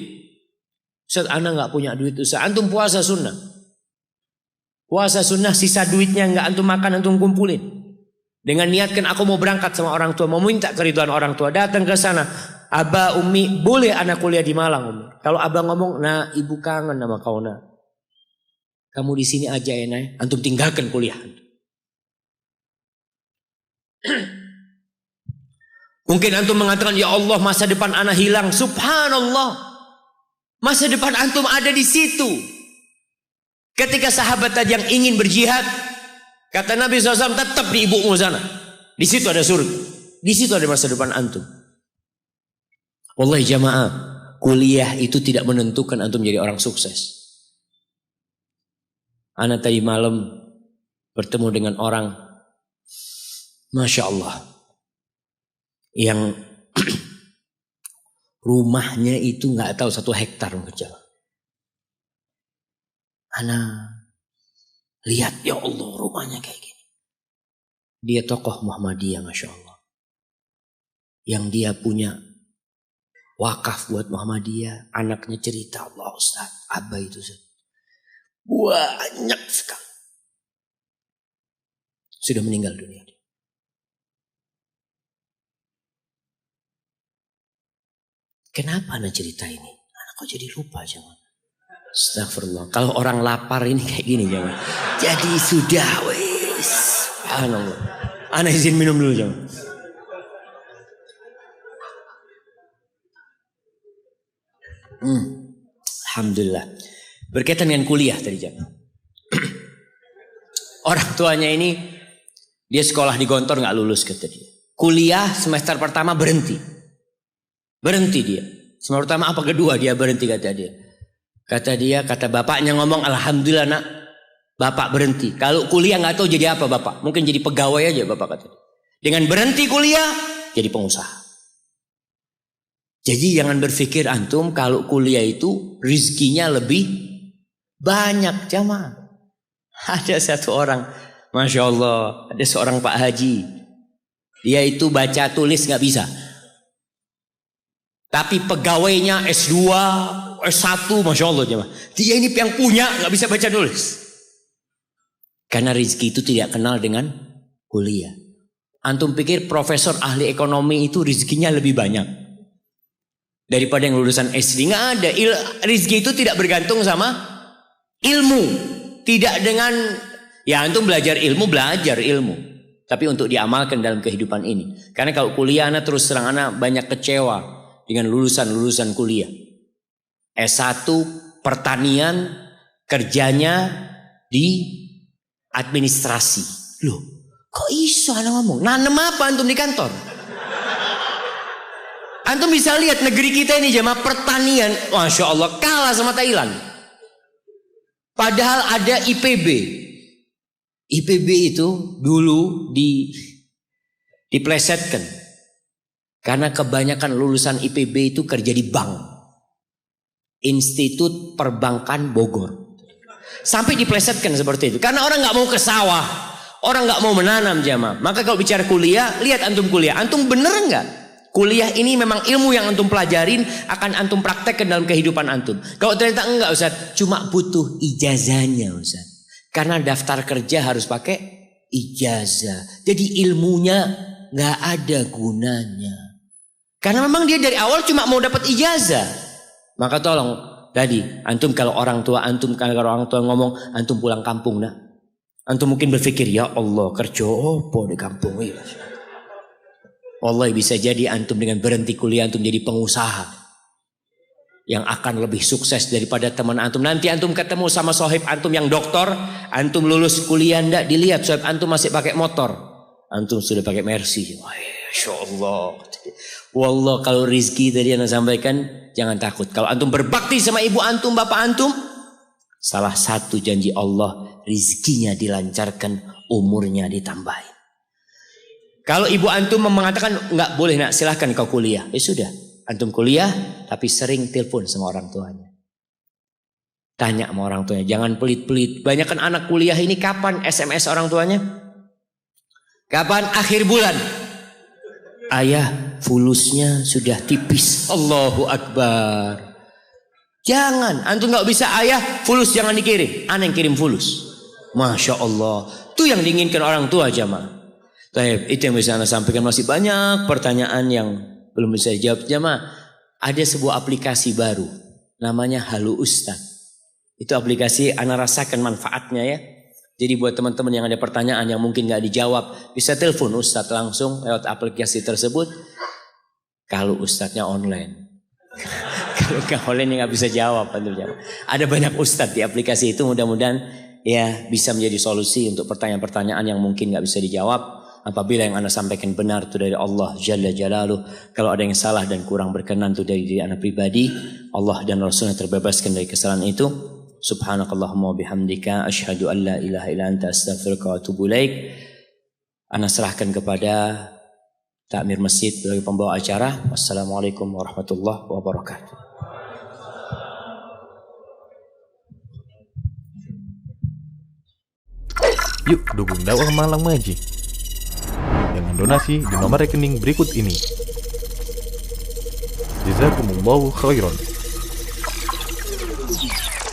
Ustaz, ana nggak punya duit Ustaz. Antum puasa sunnah. Puasa sunnah, sisa duitnya nggak antum makan, antum kumpulin. Dengan niatkan aku mau berangkat sama orang tua, mau minta keridhaan orang tua, datang ke sana. Aba, Umi, boleh anak kuliah di Malang, Umi. Kalau abah ngomong, nah ibu kangen sama kau nak. Kamu di sini aja ya, Nay. Antum tinggalkan kuliah. Mungkin antum mengatakan, ya Allah masa depan anak hilang. Subhanallah. Masa depan antum ada di situ. Ketika sahabat tadi yang ingin berjihad, kata Nabi SAW, tetap di ibumu sana. Di situ ada surga. Di situ ada masa depan antum. Wallahi jamaah, kuliah itu tidak menentukan antum jadi orang sukses. Ana tadi malam bertemu dengan orang, Masya Allah, yang rumahnya itu nggak tahu 1 hektar mungkin. Ana lihat, ya Allah rumahnya kayak gini. Dia tokoh Muhammadiyah, Masya Allah. Yang dia punya wakaf buat Muhammadiyah. Anaknya cerita, Allah Ustaz, Abah itu Ustaz, banyak sekali. Sudah meninggal dunia. Kenapa anak cerita ini? Anak kok jadi lupa jangan. Astagfirullah. Kalau orang lapar ini kayak gini jangan. Jadi sudah wis. Subhanallah. Anak izin minum dulu jangan. Alhamdulillah. Berkaitan dengan kuliah tadi jangan. Orang tuanya ini dia sekolah di Gontor nggak lulus kata dia. Kuliah semester pertama berhenti. Berhenti dia. Semester pertama apa kedua dia berhenti kata dia. Kata bapaknya ngomong, alhamdulillah nak, bapak berhenti. Kalau kuliah nggak tahu jadi apa bapak. Mungkin jadi pegawai aja bapak kata dia. Dengan berhenti kuliah jadi pengusaha. Jadi jangan berpikir antum kalau kuliah itu rizkinya lebih banyak jamaah. Ada satu orang, Masya Allah, ada seorang Pak Haji. Dia itu baca tulis nggak bisa. Tapi pegawainya S2, S1, Masya Allah jemaah. Dia ini yang punya nggak bisa baca tulis. Karena rezeki itu tidak kenal dengan kuliah. Antum pikir profesor ahli ekonomi itu rezekinya lebih banyak daripada yang lulusan SD? Nggak ada. Rezeki itu tidak bergantung sama ilmu. Tidak dengan, ya antum belajar ilmu. Tapi untuk diamalkan dalam kehidupan ini. Karena kalau kuliah anak terus terang anak banyak kecewa dengan lulusan kuliah. S1 pertanian, kerjanya di administrasi. Loh, kok iso anak ngomong? Nanem apa antum di kantor? Antum bisa lihat negeri kita ini jamaah pertanian, Masya Allah kalah sama Thailand. Padahal ada IPB. IPB itu dulu diplesetkan. Karena kebanyakan lulusan IPB itu kerja di bank. Institut Perbankan Bogor. Sampai diplesetkan seperti itu. Karena orang gak mau ke sawah. Orang gak mau menanam jamaah. Maka kalau bicara kuliah, lihat antum kuliah. Antum bener gak? Kuliah ini memang ilmu yang antum pelajarin akan antum praktekkan dalam kehidupan antum. Kalau ternyata enggak Ustaz, cuma butuh ijazahnya Ustaz. Karena daftar kerja harus pakai ijazah. Jadi ilmunya nggak ada gunanya. Karena memang dia dari awal cuma mau dapat ijazah. Maka tolong tadi antum kalau orang tua ngomong antum pulang kampung nak. Antum mungkin berpikir ya Allah kerja apa di kampung ini. Wallahi bisa jadi antum dengan berhenti kuliah antum jadi pengusaha yang akan lebih sukses daripada teman antum. Nanti antum ketemu sama sohib antum yang doktor, antum lulus kuliah ndak dilihat sohib antum masih pakai motor, antum sudah pakai Mercy. Masya Allah. Wallah kalau rizki tadi yang sampaikan jangan takut. Kalau antum berbakti sama ibu antum, bapak antum, salah satu janji Allah rizkinya dilancarkan, umurnya ditambahin. Kalau ibu antum mengatakan nggak boleh nak silahkan kau kuliah, ya sudah antum kuliah tapi sering telepon sama orang tuanya. Tanya sama orang tuanya, jangan pelit-pelit. Banyak kan anak kuliah ini kapan SMS orang tuanya? Kapan akhir bulan? Ayah, fulusnya sudah tipis. Allahu Akbar. Jangan, antum nggak bisa ayah, fulus jangan dikirim. Ana yang kirim fulus. Masya Allah. Itu yang diinginkan orang tua jamaah. Baik, itu yang bisa ana sampaikan. Masih banyak pertanyaan yang belum bisa dijawab jamaah. Ada sebuah aplikasi baru, namanya Halo Ustad. Itu aplikasi ana rasakan manfaatnya ya. Jadi buat teman-teman yang ada pertanyaan yang mungkin nggak dijawab, bisa telepon Ustadz langsung lewat aplikasi tersebut. Kalau Ustadznya online, kalau nggak online nggak bisa jawab. Ada banyak Ustadz di aplikasi itu, mudah-mudahan ya bisa menjadi solusi untuk pertanyaan-pertanyaan yang mungkin nggak bisa dijawab. Apabila yang anda sampaikan benar itu dari Allah Jalla Jalaluh, kalau ada yang salah dan kurang berkenan itu dari diri anda pribadi, Allah dan Rasulnya terbebaskan dari kesalahan itu. Subhanakallahumma bihamdika asyhadu an la ilaha illa anta astaghfiruka wa atubu ilaik. Ana serahkan kepada takmir masjid sebagai pembawa acara. Wassalamualaikum warahmatullahi wabarakatuh. Yuk dukung dakwah Malang Maji dengan donasi di nomor rekening berikut ini. Jazakumullahu khairan.